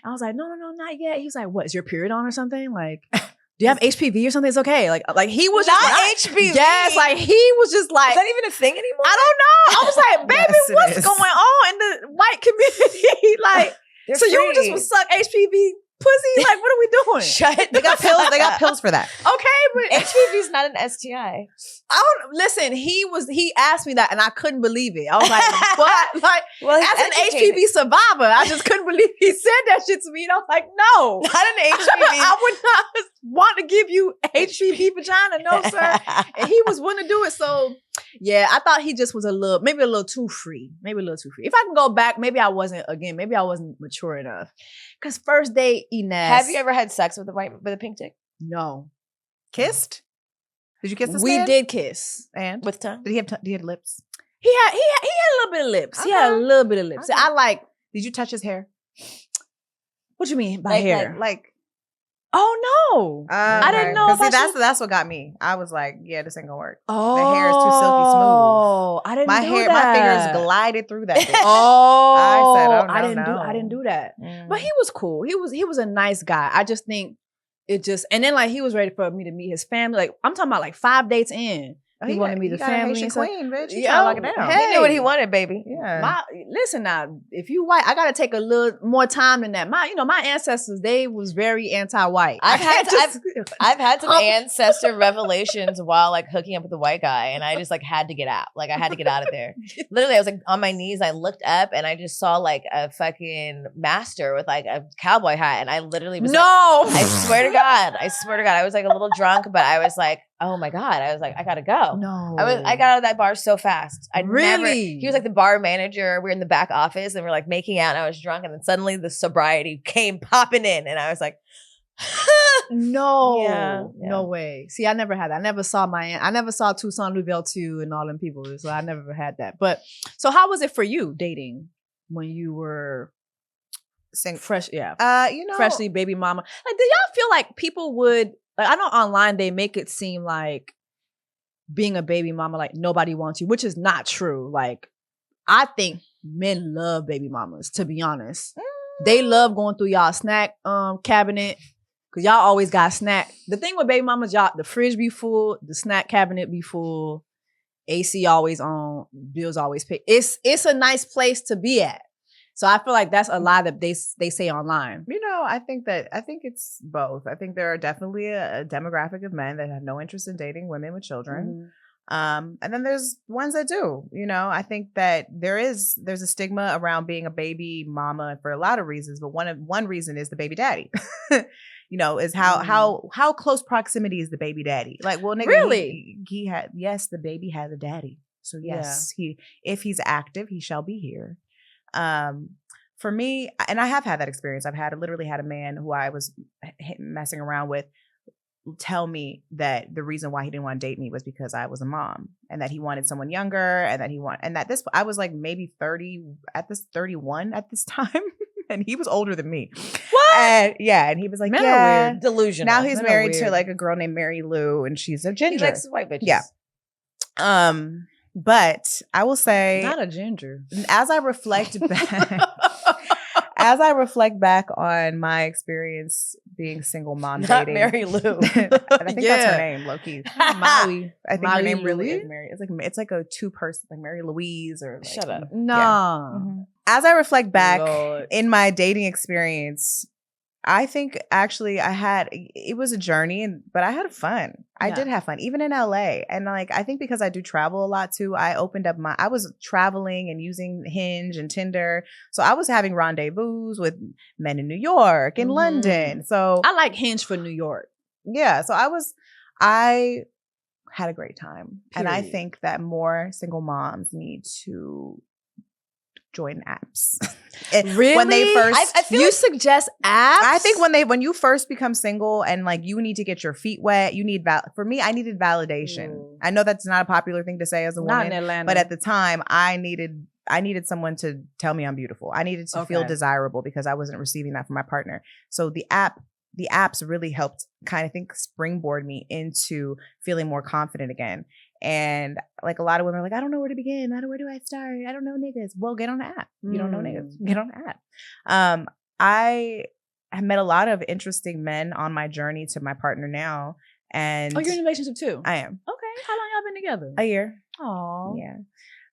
And I was like, no, not yet. He was like, what, is your period on or something? Like, do you have HPV or something? It's okay. Like he was not HPV. Yes, like he was just like, is that even a thing anymore? I don't know. I was like, baby, Yes, what's going on in the white community? Like, They're so free. you just would suck HPV pussy? Like, what are we doing? Shut. They got pills. They got pills for that. Okay, but HPV is not an STI. I don't listen. He asked me that, and I couldn't believe it. I was like, "What?" Like, Well, as an HPV survivor, I just couldn't believe he said that shit to me. And I was like, "No, not an HPV. I would not want to give you HPV vagina, no, sir." And he was willing to do it. So, yeah, I thought he just was maybe a little too free. If I can go back, maybe I wasn't mature enough. Because first date, Inez. Have you ever had sex with a pink dick? No. Kissed? Did you kiss this We man? did kiss. And With tongue? did he have lips? He had a little bit of lips. He had a Okay. little bit of lips. Okay. I like. Did you touch his hair? What you mean by hair? Like. Oh no, I didn't know. See, that's what got me. I was like, yeah, this ain't gonna work. Oh, The hair is too silky smooth. I didn't. My do hair, that. my fingers glided through that. Bitch. Oh, I said, oh, no, I didn't do that. Mm. But he was cool. He was a nice guy. I just think it just, and then like he was ready for me to meet his family. Like I'm talking about like 5 dates in. He wanted me to family. Haitian And stuff. queen, bitch. You Yo, trying to lock it down. hey. He knew what he wanted, baby. Yeah. Listen now, if you white, I gotta take a little more time than that. My ancestors, they was very anti-white. I've had some Um, ancestor revelations while like hooking up with a white guy, and I just like had to get out. Like I had to get out of there. Literally, I was like on my knees. I looked up and I just saw like a fucking master with like a cowboy hat, and I literally was like, I swear to God, I was like a little drunk, but I was like, oh my God, I was like, I gotta go. No, I got out of that bar so fast. Really? He was like the bar manager. We were in the back office and we're like making out, and I was drunk, and then suddenly the sobriety came popping in, and I was like, no, Yeah. no way. See, I never had that. I never saw Toussaint Louisville 2 and all them people. So I never had that. But so how was it for you dating when you were fresh? Yeah. Freshly baby mama. Like, did y'all feel like people would, like, I know online they make it seem like being a baby mama, like nobody wants you, which is not true. Like, I think men love baby mamas, to be honest. They love going through y'all snack cabinet, because y'all always got snack. The thing with baby mamas, y'all, the fridge be full, the snack cabinet be full, AC always on, bills always paid. It's a nice place to be at. So I feel like that's a lie that they say online. I think it's both. I think there are definitely a demographic of men that have no interest in dating women with children. And then there's ones that do. I think that there's a stigma around being a baby mama for a lot of reasons, but one reason is the baby daddy. Is how close proximity is the baby daddy? Like, well, nigga, really? The baby has a daddy. So yes, if he's active, he shall be here. For me, and I have had that experience. I've literally had a man who I was messing around with tell me that the reason why he didn't want to date me was because I was a mom, and that he wanted someone younger, and that I was like maybe 31 at this time, and he was older than me. What? And he was like, Men yeah, are weird. Delusional. now he's Men are married to weird. like a girl named Mary Lou, and she's a ginger. He likes white bitches. Yeah. But I will say, Not a ginger. as I reflect back on my experience being single mom Not dating, Mary Lou. I think that's her name, low key. Molly. I think her Molly name really Louise? is Mary. It's like a 2-person, like Mary Louise or like, Shut up. Nah. Mhm. As I reflect back Lord. in my dating experience, I think actually it was a journey, but I had fun. I Yeah. did have fun, even in LA. And like, I think because I do travel a lot too, I was traveling and using Hinge and Tinder. So I was having rendezvous with men in New York and Mhm. London. So I like Hinge for New York. yeah, so I had a great time. And I Period. think that more single moms need to join apps. Really? When they first, I feel you like- suggest apps? I think when you first become single and like you need to get your feet wet, you need for me, I needed validation. Mm. I know that's not a popular thing to say as a not in woman, Atlanta. but at the time I needed someone to tell me I'm beautiful. I needed to feel Okay. desirable because I wasn't receiving that from my partner. So the apps really helped kind of springboard me into feeling more confident again. And like a lot of women are like, I don't know where to begin. Where do I start? I don't know niggas. Well, get on the app. You don't know niggas. Get on the app. I have met a lot of interesting men on my journey to my partner now. And you're in a relationship too? I am. Okay. How long y'all been together? A year. Oh. Yeah.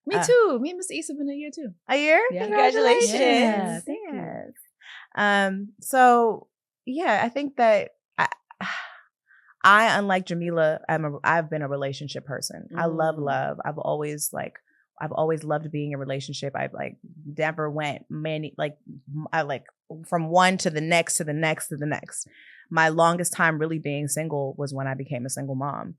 Me too. Me and Mr. Issa been a year too. A year? Yeah. Congratulations. Yeah, thank you. So Yeah, I think that I unlike Jamila, I've been a relationship person. I love love. I've always loved being in a relationship. I've like never went from one to the next to the next to the next. My longest time really being single was when I became a single mom.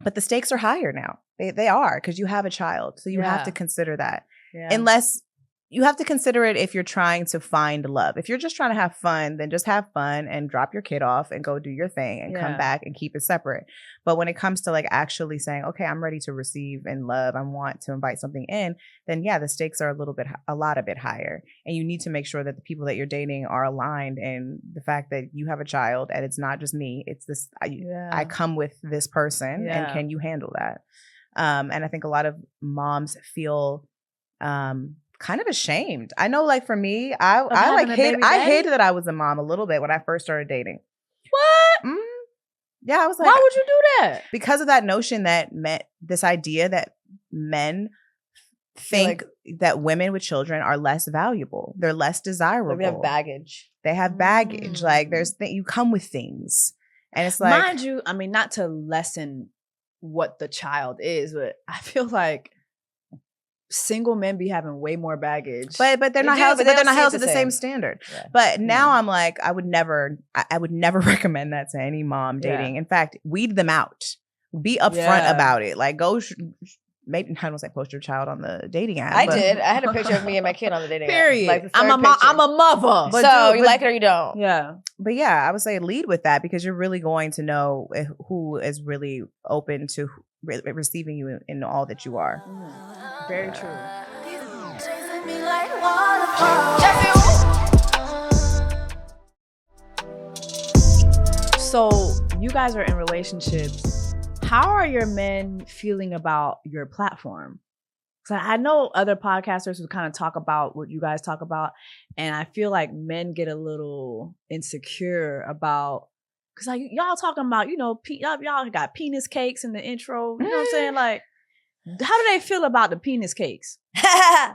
But the stakes are higher now. They are, because you have a child. So you have to consider that. Yeah. Unless you have to consider it if you're trying to find love. If you're just trying to have fun, then just have fun and drop your kid off and go do your thing and come back and keep it separate. But when it comes to like actually saying, okay, I'm ready to receive and love, I want to invite something in, then yeah, the stakes are a lot higher. And you need to make sure that the people that you're dating are aligned in the fact that you have a child and it's not just me. It's this, I come with this person and can you handle that? And I think a lot of moms feel kind of ashamed. I know, like for me, I hated that I was a mom a little bit when I first started dating. What? Yeah, I was like, why would you do that? Because of that notion that this idea that men think that women with children are less valuable. They're less desirable. They have baggage. They have baggage. Like you come with things, and it's like, mind you, I mean, not to lessen what the child is, but I feel like single men be having way more baggage, but they're not held. But they're not held to the same standard. Yeah. But now I'm like, I would never recommend that to any mom dating. In fact, weed them out. Be upfront about it. Like go. Maybe I don't say post your child on the dating app. I did. I had a picture of me and my kid on the dating Period. app. Like I'm a mother. But so you like it or you don't. Yeah. But yeah, I would say lead with that, because you're really going to know who is really open to receiving you in all that you are. Very true. So you guys are in relationships. How are your men feeling about your platform? So I know other podcasters who kind of talk about what you guys talk about, and I feel like men get a little insecure about, because like y'all talking about, y'all got penis cakes in the intro. You know what I'm saying? Like, how do they feel about the penis cakes? I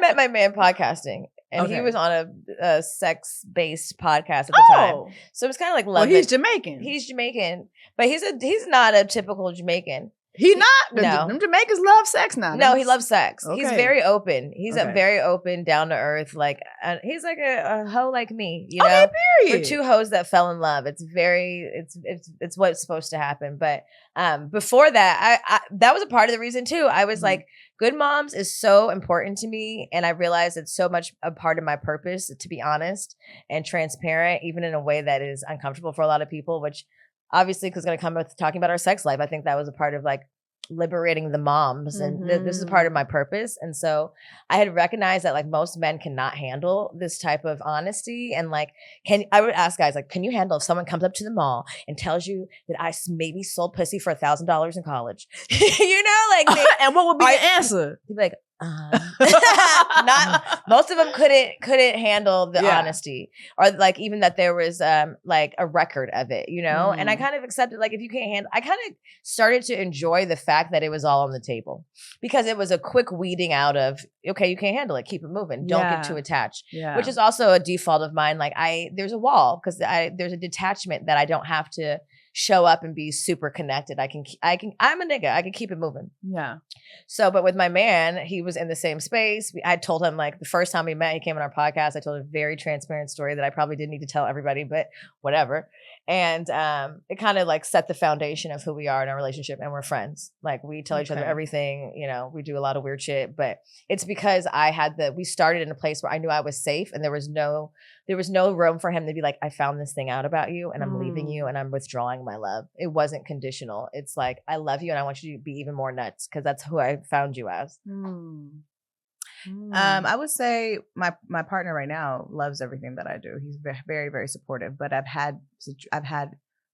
met my man podcasting. And he was on a sex-based podcast at the time. So it was kind of like love. Well, he's Jamaican. He's Jamaican. But he's not a typical Jamaican. He not? No. Them Jamaicans love sex now. No, he loves sex. Okay. He's very open. He's a very open, down to earth. Like he's like a hoe like me. You know, period. We're two hoes that fell in love. It's what's supposed to happen. But before that, I that was a part of the reason too. I was like, good moms is so important to me, and I realized it's so much a part of my purpose to be honest and transparent, even in a way that is uncomfortable for a lot of people, which obviously is going to come with talking about our sex life. I think that was a part of like liberating the moms, and this is part of my purpose. And so I had recognized that like most men cannot handle this type of honesty. And like, I would ask guys, like, can you handle if someone comes up to the mall and tells you that I maybe sold pussy for $1,000 in college? You know, like, and what would be the answer? He'd be like, not most of them couldn't handle the honesty, or like even that there was like a record of it, you know. And I kind of accepted, like, if you can't handle, I kind of started to enjoy the fact that it was all on the table, because it was a quick weeding out of, okay, you can't handle it, keep it moving, don't get too attached, which is also a default of mine. Like there's a wall, because there's a detachment that I don't have to show up and be super connected. I'm a nigga. I can keep it moving. Yeah. So, but with my man, he was in the same space. I told him, like, the first time we met, he came on our podcast. I told a very transparent story that I probably didn't need to tell everybody, but whatever. And it kind of like set the foundation of who we are in our relationship, and we're friends. Like, we tell each other everything, you know, we do a lot of weird shit, but it's because we started in a place where I knew I was safe, and there was no room for him to be like, I found this thing out about you and I'm leaving you and I'm withdrawing my love. It wasn't conditional. It's like, I love you and I want you to be even more nuts, because that's who I found you as. I would say my partner right now loves everything that I do. He's very, very supportive, but I've had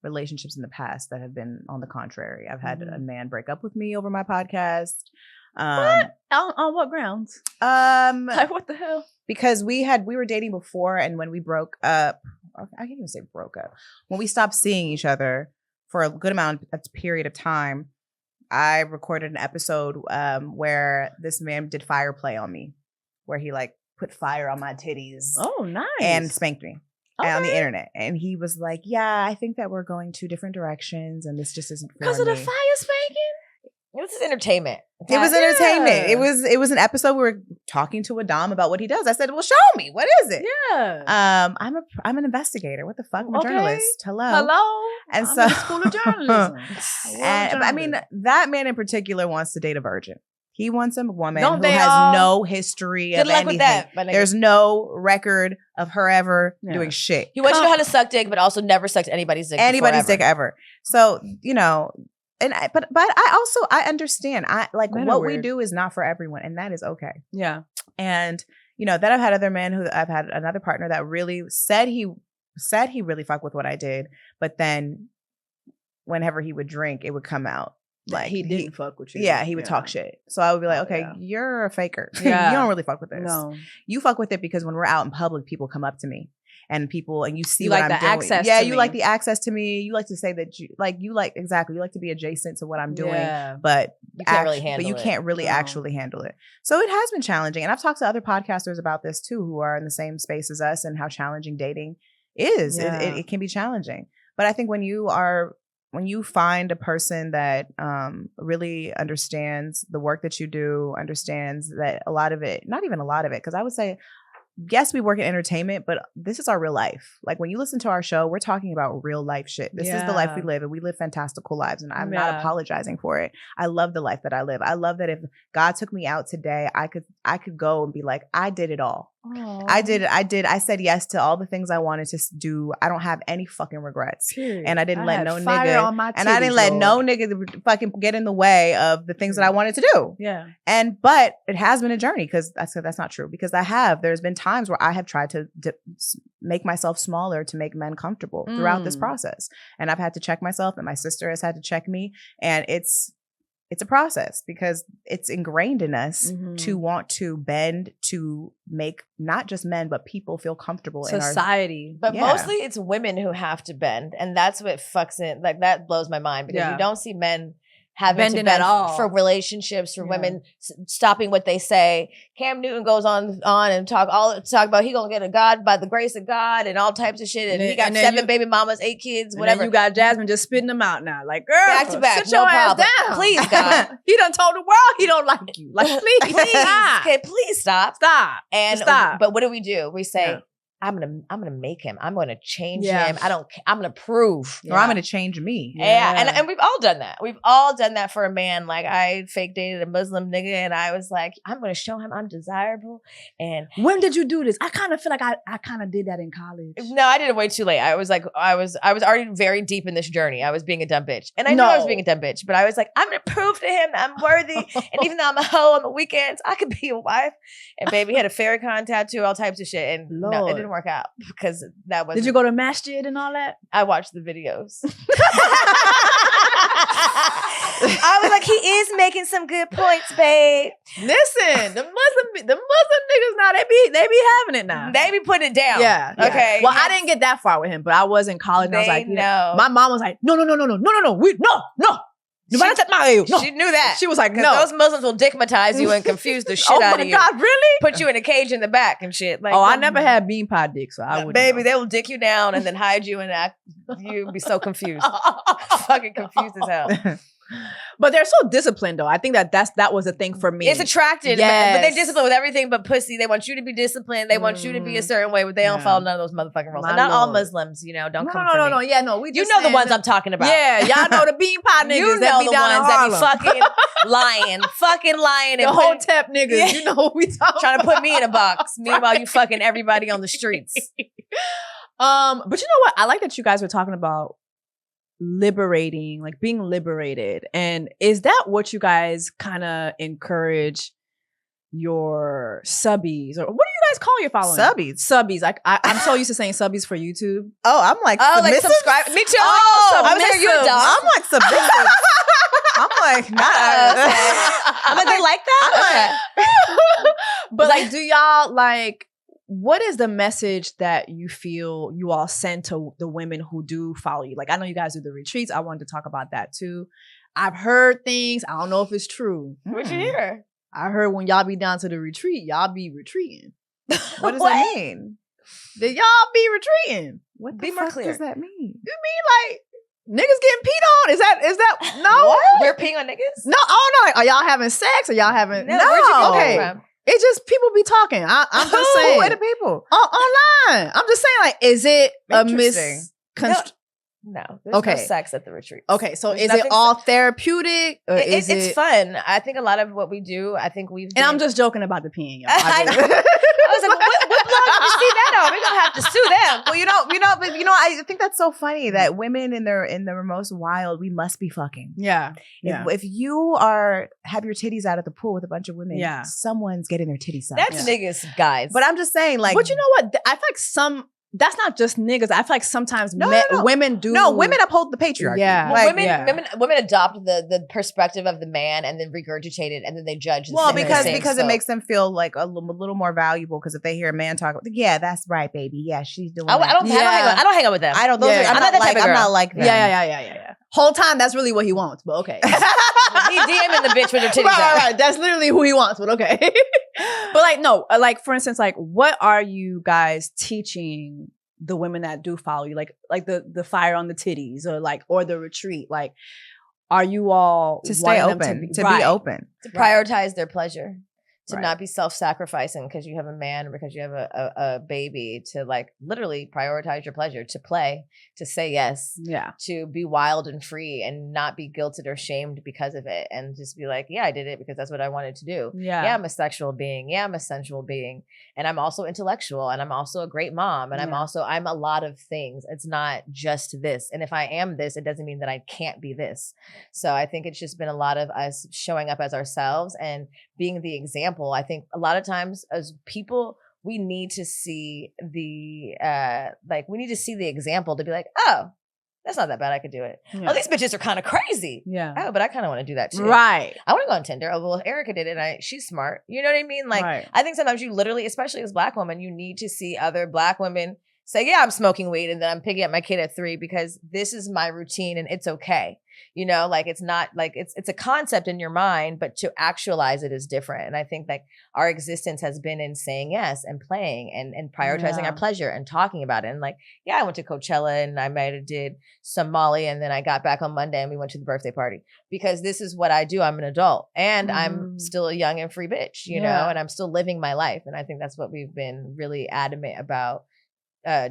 relationships in the past that have been on the contrary. I've had a man break up with me over my podcast. What? On what grounds? Like, what the hell? Because we were dating before, and when we broke up, I can't even say broke up. When we stopped seeing each other for a good period of time, I recorded an episode where this man did fire play on me, where he like put fire on my titties. Oh, nice. And spanked me. On the internet. And he was like, yeah, I think that we're going two different directions and this just isn't for Because of the me. fire spanking? This is entertainment. It was entertainment. It was an episode we were talking to a dom about what he does. I said, well, show me. What is it? Yeah. I'm an investigator. What the fuck? I'm a journalist. Hello. And I'm so in the school of journalism. I mean, that man in particular wants to date a virgin. He wants a woman Don't who they has all? no history Good of luck anything. with that, my nigga. There's no record of her ever doing shit. He wants you to know how to suck dick, but also never sucked anybody's dick. Dick ever. So, you know, and but I understand. Men what are we weird. do is not for everyone, and that is okay. Yeah. And you know, then I've had other men who I've had another partner that really said he really fucked with what I did, but then whenever he would drink, it would come out. Like he didn't fuck with you. Yeah, he would talk shit. So I would be like, okay, you're a faker. Yeah. You don't really fuck with this. No. You fuck with it because when we're out in public, people come up to me and you see You what like I'm the doing. access Yeah, to you me. like the access to me. You like to say that you like to be adjacent to what I'm doing. Yeah. But You can't really handle but you it. can't really No. actually handle it. So it has been challenging. And I've talked to other podcasters about this too, who are in the same space as us and how challenging dating is. Yeah. It can be challenging. But I think when you find a person that really understands the work that you do, understands that a lot of it, not even a lot of it, because I would say, yes, we work in entertainment, but this is our real life. Like when you listen to our show, we're talking about real life shit. This is the life we live, and we live fantastical lives, and I'm not apologizing for it. I love the life that I live. I love that if God took me out today, I could go and be like, I did it all. I said yes to all the things I wanted to do. I don't have any fucking regrets. Period. And I didn't let no fire nigga on my and I didn't let titties, no Lord. nigga fucking get in the way of the things that I wanted to do. Yeah. But it has been a journey because I said that's not true, because there's been times where I have tried to make myself smaller to make men comfortable throughout this process. And I've had to check myself, and my sister has had to check me. And it's a process because it's ingrained in us to want to bend to make not just men, but people feel comfortable in our society. But mostly it's women who have to bend. And that's what fucks it. Like that blows my mind because you don't see men having Bending to bend at all. for relationships, for women stopping what they say. Cam Newton goes on and talk about he gonna get a God by the grace of God and all types of shit. And he got 7 baby mamas, 8 kids, whatever. You got Jasmine just spitting them out now. Like, girl, back to back, sit no your ass problem. down. Please, God. He done told the world he don't like you. Like, please, stop. Okay, please stop. Stop. And Stop. But what do? We say, I'm gonna make him. I'm gonna change Yeah. him. I'm gonna prove. or I'm going to change me. Yeah. And we've all done that. We've all done that for a man. Like I fake dated a Muslim nigga and I was like, I'm gonna show him I'm desirable. And When did you do this? I kind of feel like I kind of did that in college. no, I did it way too late. I was already very deep in this journey. I was being a dumb bitch. And I knew I was being a dumb bitch, but I was like, I'm gonna prove to him that I'm worthy. And even though I'm a hoe on the weekends, I could be a wife. And baby had a Farrakhan tattoo, all types of shit. And no, it Lord. didn't work out because that was Did you go to masjid and all that? I watched the videos. I was like, he is making some good points, babe. Listen, the Muslim niggas now they be having it now. They be putting it down. Yeah. Okay. Well, I didn't get that far with him, but I was in college and I was like, no. My mom was like, no. She knew that. She was like, Because no. those Muslims will dickmatize you and confuse the shit out of you. Oh my God, really? Put you in a cage in the back and shit. Like, I never had bean pie dick, so I wouldn't. Baby, they will dick you down and then hide you and act. You'd be so confused. Fucking confused as hell. But they're so disciplined, though. I think that was a thing for me. It's attracted, Yes. but they're disciplined with everything but pussy. They want you to be disciplined. They want you to be a certain way, but they don't follow none of those motherfucking rules. My And not all Lord. Muslims, don't come for me. No. Yeah, no. We You just know the saying ones that- I'm talking about. Yeah, y'all know the bean pie niggas You that know be the down in ones that be Harlem. fucking lying The and whole tap niggas. You know what we talking trying to put me in a box. Meanwhile, you fucking everybody on the streets. But you know what? I like that you guys were talking about liberating, like being liberated. And is that what you guys kind of encourage your subbies, or what do you guys call your following? Subbies. Like I'm so used to saying subbies for YouTube. Oh, I'm like, like submissive? subscribe. Me too. Oh, I was like, you're submissive. dumb. I'm like submissive. I'm like, I'm like, they like that? But like, do y'all like, what is the message that you feel you all send to the women who do follow you? Like, I know you guys do the retreats. I wanted to talk about that too. I've heard things. I don't know if it's true. What'd you hear? I heard when y'all be down to the retreat, y'all be retreating. What does that mean? Did y'all be retreating? What Be the more fuck clear. does that mean? You mean like niggas getting peed on? Is that no? What? We're peeing on niggas? No, oh no. Like, are y'all having sex? Or y'all having No, where'd you get okay. that from? It's just people be talking. I'm just saying. Who are the people? Online. I'm just saying, like, is it a Interesting. No, there's Okay. no sex at the retreat. Okay, so There's is it nothing all therapeutic? Or is it's fun. I think a lot of what we do, I think we've And I'm just joking about the peeing. Y'all. I know. I was like, what blog did you see that on? We're gonna have to sue them. Well, I think that's so funny that women in their most wild, we must be fucking. Yeah. If you have your titties out at the pool with a bunch of women, someone's getting their titties sucked. That's niggas, guys. But I'm just saying, like, but you know what? I feel like that's not just niggas. I feel like sometimes women do. No, women uphold the patriarchy. Yeah. Well, Like, women adopt the perspective of the man and then regurgitate it and then they judge. Well, because it makes them feel like a little more valuable because if they hear a man talk, yeah, that's right, baby. Yeah, she's doing. I don't hang out with them. I don't. I'm not that type of girl. I'm not like them. Yeah. Whole time, that's really what he wants. But okay. He DMing the bitch with her titties out. Right. That's literally who he wants. But okay. But like, no, like for instance, like, what are you guys teaching the women that do follow you, like the fire on the titties or the retreat? Like, are you all to stay open, to be open, to prioritize their pleasure, to not be self-sacrificing because you have a man or because you have a baby, to like literally prioritize your pleasure, to play, to say yes, to be wild and free and not be guilted or shamed because of it, and just be like, yeah, I did it because that's what I wanted to do. Yeah, I'm a sexual being. Yeah, I'm a sensual being. And I'm also intellectual, and I'm also a great mom, and I'm a lot of things. It's not just this. And if I am this, it doesn't mean that I can't be this. So I think it's just been a lot of us showing up as ourselves and being the example. I think a lot of times as people, we need to see the example to be like, oh, that's not that bad. I could do it. Yeah. Oh, these bitches are kind of crazy. Yeah. Oh, but I kind of want to do that too. Right. I want to go on Tinder. Oh, well, Erica did it. She's smart. You know what I mean? Like, I think sometimes you literally, especially as Black women, you need to see other Black women say, yeah, I'm smoking weed and then I'm picking up my kid at 3 because this is my routine and it's okay. You know, like it's not like it's a concept in your mind, but to actualize it is different. And I think like our existence has been in saying yes and playing and prioritizing our pleasure and talking about it. And like, yeah, I went to Coachella and I might have did some Molly and then I got back on Monday and we went to the birthday party because this is what I do. I'm an adult and I'm still a young and free bitch, you know, and I'm still living my life. And I think that's what we've been really adamant about.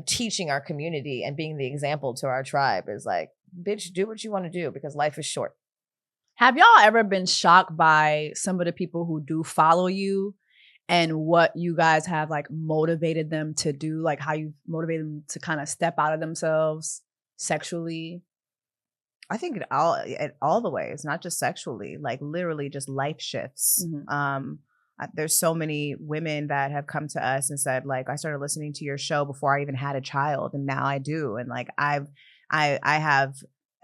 Teaching our community and being the example to our tribe is like, bitch, do what you want to do because life is short. Have y'all ever been shocked by some of the people who do follow you and what you guys have like motivated them to do? Like how you motivated them to kind of step out of themselves sexually? I think all the ways, not just sexually, like literally just life shifts. There's so many women that have come to us and said, like, I started listening to your show before I even had a child, and now I do. And like, I have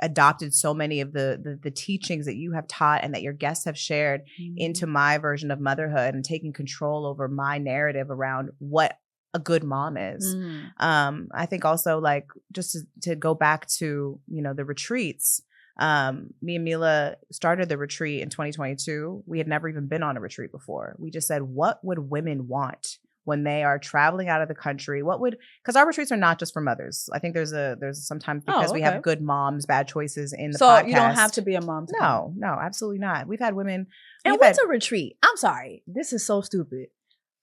adopted so many of the teachings that you have taught and that your guests have shared into my version of motherhood and taking control over my narrative around what a good mom is. I think also like just to go back to, you know, the retreats. Me and Mila started the retreat in 2022. We had never even been on a retreat before. We just said, what would women want when they are traveling out of the country? Because our retreats are not just for mothers. I think there's sometimes because we have good moms, bad choices in the podcast. So you don't have to be a mom. No, absolutely not. We've had women. And what's a retreat? I'm sorry. This is so stupid.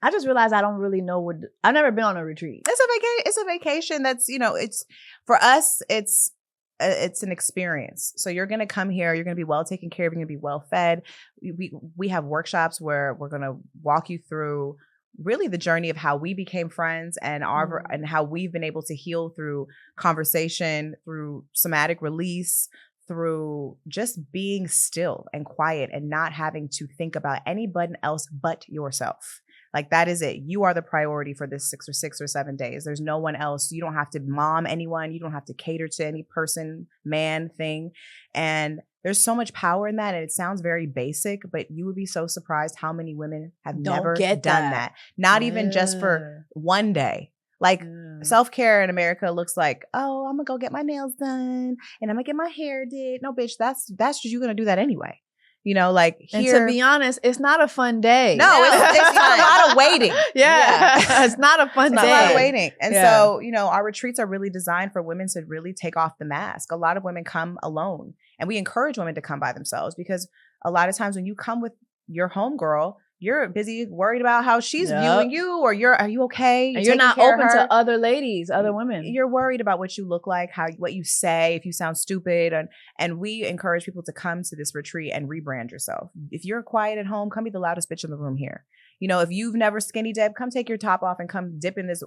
I just realized I don't really know I've never been on a retreat. It's a vacation that's, you know, it's for us, it's an experience. So you're going to come here, you're going to be well taken care of, you're going to be well fed. We have workshops where we're going to walk you through really the journey of how we became friends and and how we've been able to heal through conversation, through somatic release, through just being still and quiet and not having to think about anybody else but yourself. Like that is it. You are the priority for this 6 or 7 days. There's no one else. You don't have to mom anyone. You don't have to cater to any person, man, thing. And there's so much power in that. And it sounds very basic, but you would be so surprised how many women have never done that. Not even just for one day. Like self-care in America looks like, oh, I'm gonna go get my nails done and I'm gonna get my hair did. No, bitch, that's just you gonna do that anyway. Like here. And to be honest, it's not a fun day. No, it's a lot of waiting. Yeah. It's not a fun day. It's a lot of waiting. And so, our retreats are really designed for women to really take off the mask. A lot of women come alone, and we encourage women to come by themselves, because a lot of times when you come with your homegirl, you're busy worried about how she's viewing you, or are you okay? And you're not open to other ladies, other women. You're worried about what you look like, what you say, if you sound stupid. And we encourage people to come to this retreat and rebrand yourself. If you're quiet at home, come be the loudest bitch in the room here. If you've never skinny dipped, come take your top off and come dip in this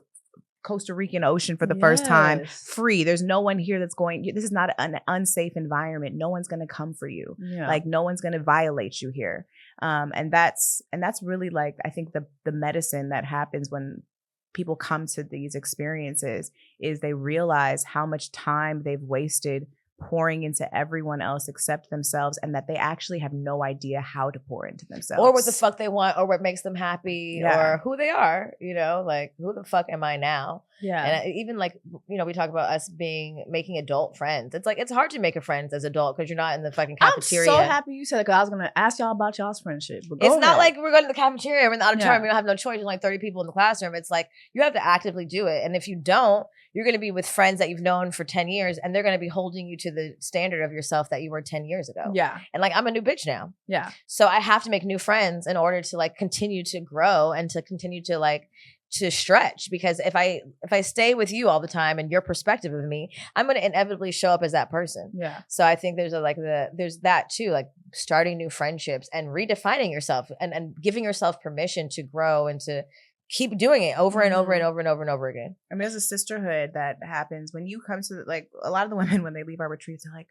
Costa Rican ocean for the first time, free. There's no one here that's this is not an unsafe environment. No one's going to come for you. Like, no one's going to violate you here. And that's really, like, I think the medicine that happens when people come to these experiences is they realize how much time they've wasted pouring into everyone else except themselves, and that they actually have no idea how to pour into themselves, or what the fuck they want, or what makes them happy, or who they are. Like, who the fuck am I now? And even like, we talk about us making adult friends. It's like, it's hard to make a friends as adult because you're not in the fucking cafeteria. I'm so happy you said it, because I was gonna ask y'all about y'all's friendship. It's not like we're going to the cafeteria, we're in the auditorium, we don't have no choice. There's like 30 people in the classroom. It's like, you have to actively do it, and if you don't, you're going to be with friends that you've known for 10 years, and they're going to be holding you to the standard of yourself that you were 10 years ago. And like, I'm a new bitch now. So I have to make new friends in order to like continue to grow and to continue to like to stretch, because if I stay with you all the time and your perspective of me, I'm going to inevitably show up as that person. So I think there's there's that too, like starting new friendships and redefining yourself and giving yourself permission to grow and to keep doing it over and over and over and over and over again. I mean, there's a sisterhood that happens when you come to, like, a lot of the women, when they leave our retreats, they're like,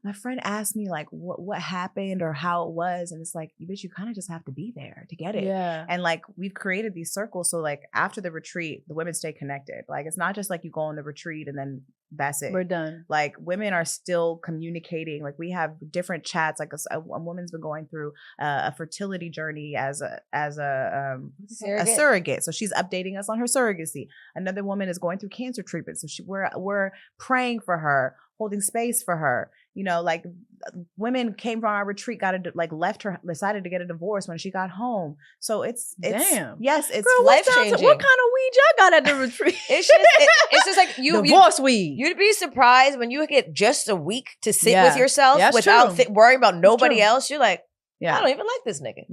my friend asked me like what happened or how it was. And it's like, bitch, you kind of just have to be there to get it. And like, we've created these circles. So like, after the retreat, the women stay connected. Like, it's not just like you go on the retreat and then that's it. We're done. Like, women are still communicating. Like, we have different chats. Like a woman's been going through a fertility journey as a surrogate. So she's updating us on her surrogacy. Another woman is going through cancer treatment. So we're praying for her, holding space for her. Like, women came from our retreat, left her, decided to get a divorce when she got home. So it's damn. Yes, it's life changing. What kind of weed y'all got at the retreat? It's just like divorce weed. You'd be surprised when you get just a week to sit with yourself without worrying about nobody else. You're like, I don't even like this nigga.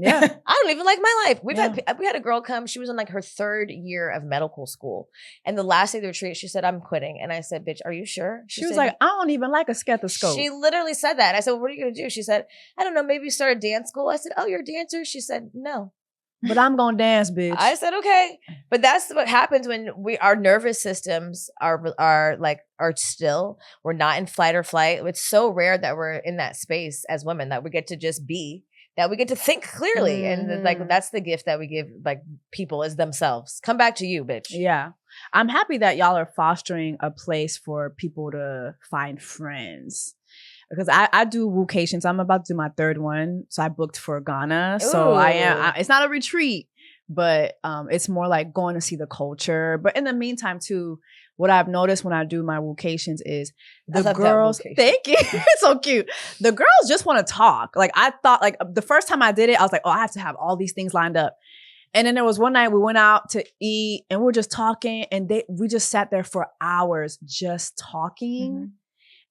I don't even like my life. We had a girl come. She was in like her 3rd year of medical school. And the last day of the retreat, she said, I'm quitting. And I said, bitch, are you sure? She was like, I don't even like a stethoscope. She literally said that. I said, well, what are you going to do? She said, I don't know, maybe start a dance school. I said, oh, you're a dancer? She said, no. But I'm going to dance, bitch. I said, okay. But that's what happens when our nervous systems are still. We're not in fight or flight. It's so rare that we're in that space as women, that we get to just be, that we get to think clearly. And like, that's the gift that we give like people, is themselves. Come back to you, bitch. Yeah. I'm happy that y'all are fostering a place for people to find friends. Because I do woocations. I'm about to do my 3rd one. So I booked for Ghana. Ooh. So it's not a retreat, but it's more like going to see the culture. But in the meantime too, what I've noticed when I do my woocations is the girls, thank you. It's so cute. The girls just want to talk. Like, I thought, like, the first time I did it, I was like, oh, I have to have all these things lined up. And then there was one night we went out to eat and we were just talking, and we just sat there for hours just talking.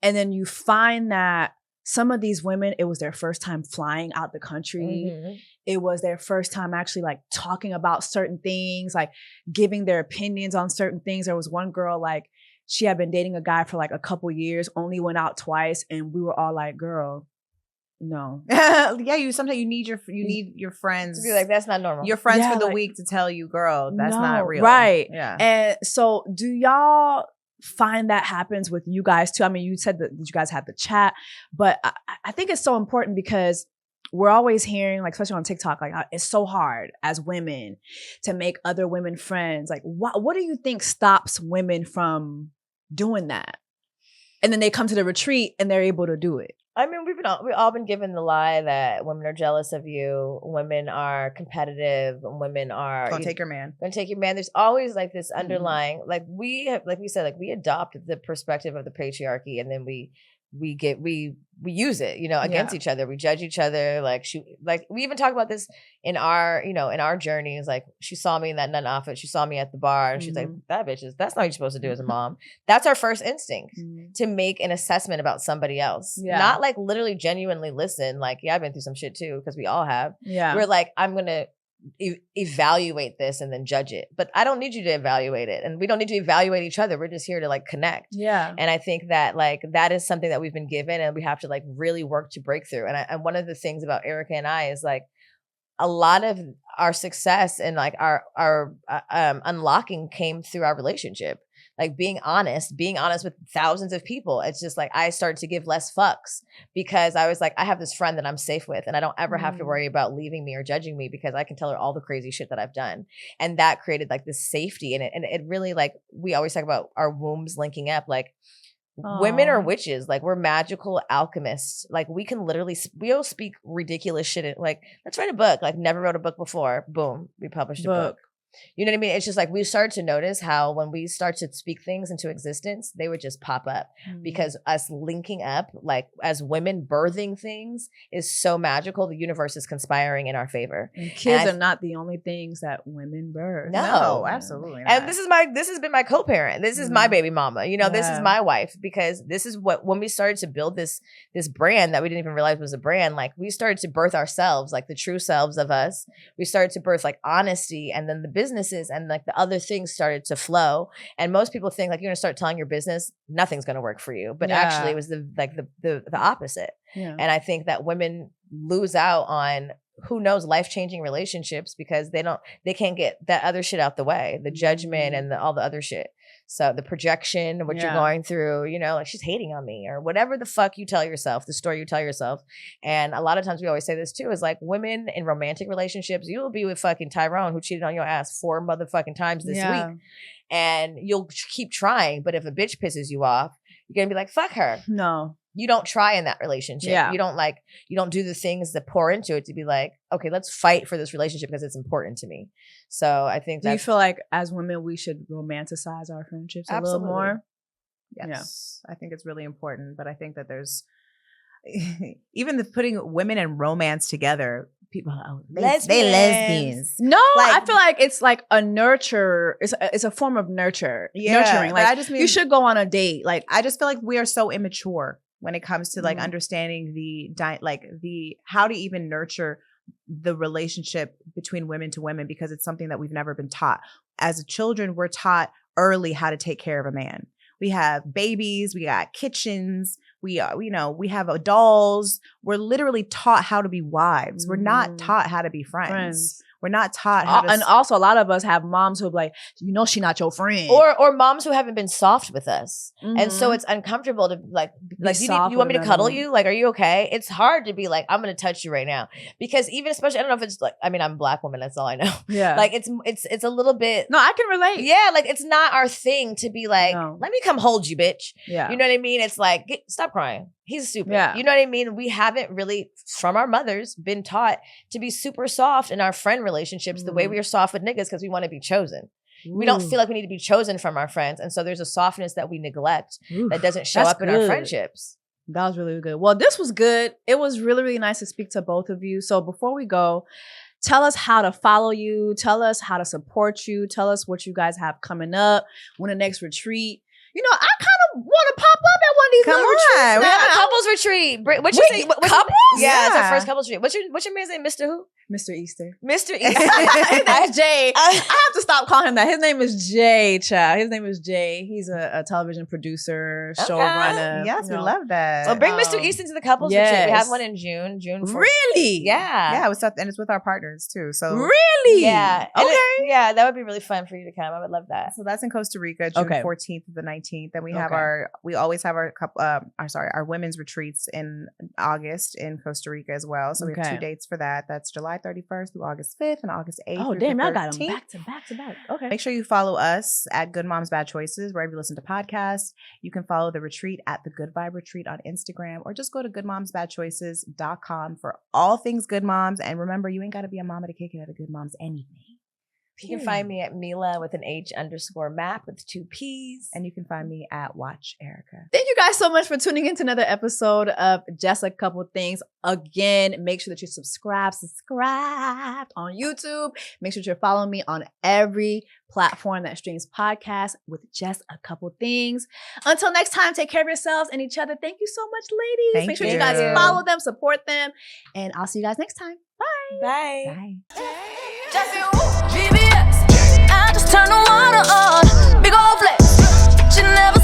And then you find that some of these women, it was their first time flying out the country. It was their first time actually like talking about certain things, like giving their opinions on certain things. There was one girl, like, she had been dating a guy for like a couple years, only went out twice. And we were all like, girl, no. Sometimes you need your friends to be like, that's not normal. Your friends for the week to tell you, girl, that's not real. Right. Yeah. And so do y'all find that happens with you guys too? I mean, you said that you guys had the chat, but I think it's so important, because we're always hearing, like, especially on TikTok, like, it's so hard as women to make other women friends. Like, what do you think stops women from doing that? And then they come to the retreat and they're able to do it. I mean, we've all been given the lie that women are jealous of you, women are competitive, women are gonna take your man. There's always like this underlying, like we said, like we adopt the perspective of the patriarchy, and then we we use it, against each other. We judge each other. Like we even talk about this in our, in our journeys. Like she saw me in that nun outfit. She saw me at the bar and she's like, that's not what you're supposed to do as a mom. That's our first instinct, to make an assessment about somebody else. Yeah. Not like literally genuinely listen. Like, yeah, I've been through some shit too, because we all have. Yeah. We're like, I'm going to evaluate this and then judge it, but I don't need you to evaluate it, and we don't need to evaluate each other. We're just here to like connect. Yeah. And I think that like that is something that we've been given, and we have to like really work to break through. And one of the things about Erica and I is like a lot of our success and like our unlocking came through our relationship. Like being honest with thousands of people. It's just like I started to give less fucks, because I was like, I have this friend that I'm safe with, and I don't ever have to worry about leaving me or judging me, because I can tell her all the crazy shit that I've done. And that created like this safety in it. And it really, like, we always talk about our wombs linking up. Like, women are witches. Like, we're magical alchemists. Like, we can literally, we'll speak ridiculous shit. Like, let's write a book. Like, never wrote a book before. Boom, we published a book. You know what I mean? It's just like we started to notice how when we start to speak things into existence, they would just pop up, because us linking up, like as women birthing things, is so magical. The universe is conspiring in our favor. And kids are not the only things that women birth. No, absolutely not. And this has been my co-parent. This is my baby mama. This is my wife, because this is what, when we started to build this brand that we didn't even realize was a brand, like we started to birth ourselves, like the true selves of us. We started to birth like honesty, and then the businesses and like the other things started to flow. And most people think like you're gonna start telling your business, nothing's gonna work for you, but actually it was the opposite. Yeah. And I think that women lose out on, who knows, life-changing relationships, because they can't get that other shit out the way, the judgment and all the other shit. So the projection, what you're going through, like she's hating on me, or whatever the fuck you tell yourself, the story you tell yourself. And a lot of times we always say this too, is like, women in romantic relationships, you will be with fucking Tyrone, who cheated on your ass 4 motherfucking times this week. And you'll keep trying. But if a bitch pisses you off, you're going to be like, fuck her. No. You don't try in that relationship. Yeah. You don't do the things that pour into it to be like, okay, let's fight for this relationship because it's important to me. So I think do you feel like as women, we should romanticize our friendships a little more? Yes. Yeah. I think it's really important. But I think that there's even putting women and romance together, people, they lesbians. No, I feel like it's like a nurture. It's a form of nurturing. Like, I just mean, you should go on a date. Like, I just feel like we are so immature when it comes to like understanding how to even nurture the relationship between women to women, because it's something that we've never been taught. As children, we're taught early how to take care of a man. We have babies, we got kitchens, we have dolls. We're literally taught how to be wives. We're not taught how to be friends. We're not taught how to... And also, a lot of us have moms who are like, she not your friend. Or moms who haven't been soft with us. And so it's uncomfortable to like you want me to cuddle you? Like, are you okay? It's hard to be like, I'm going to touch you right now. Because even especially, I don't know if it's like, I mean, I'm a Black woman. That's all I know. Yeah. Like, it's a little bit... No, I can relate. Yeah, like, it's not our thing to be like, let me come hold you, bitch. Yeah. You know what I mean? It's like, stop crying. He's stupid. Yeah. You know what I mean? We haven't really, from our mothers, been taught to be super soft in our friend relationships the way we are soft with niggas, because we want to be chosen. We don't feel like we need to be chosen from our friends. And so there's a softness that we neglect that doesn't show up in our friendships. That was really good. Well, this was good. It was really, really nice to speak to both of you. So before we go, tell us how to follow you. Tell us how to support you. Tell us what you guys have coming up, when the next retreat. I kind of want to pop up at one of these retreats. We have a couples retreat. What you say? Couples? Yeah, it's our first couples retreat. What's your man's name? Mr. Who? Mr. Easter. Mr. Easter. His name's Jay. I have to stop calling him that. His name is Jay, child. His name is Jay. He's a television producer, showrunner. Yes, we love that. Well, bring Mr. Easton to the couples retreat. We have one in June 4th. Really? Yeah. Yeah, and it's with our partners too. So really? Yeah. Okay. Yeah, that would be really fun for you to come. I would love that. So that's in Costa Rica, June 14th to the 19th. Then we have we always have our women's retreats in August in Costa Rica as well. So we have 2 dates for that. That's July 31st through August 5th and August 8th. Oh, damn, I got them back to back. Okay. Make sure you follow us at Good Moms Bad Choices, wherever you listen to podcasts. You can follow the retreat at the Good Vibe Retreat on Instagram, or just go to goodmomsbadchoices.com for all things Good Moms. And remember, you ain't got to be a mama to kick it at a Good Moms anything. You can find me at Mila with an H_map with 2 P's. And you can find me at Watch Erica. Thank you guys so much for tuning in to another episode of Just a Couple Things. Again, make sure that you subscribe on YouTube. Make sure that you're following me on every platform that streams podcasts with Just a Couple Things. Until next time, take care of yourselves and each other. Thank you so much, ladies. Make sure you guys follow them, support them, and I'll see you guys next time. Bye. Bye. Jessiewoo, VBS. I just turn the water on. Big old flex. You never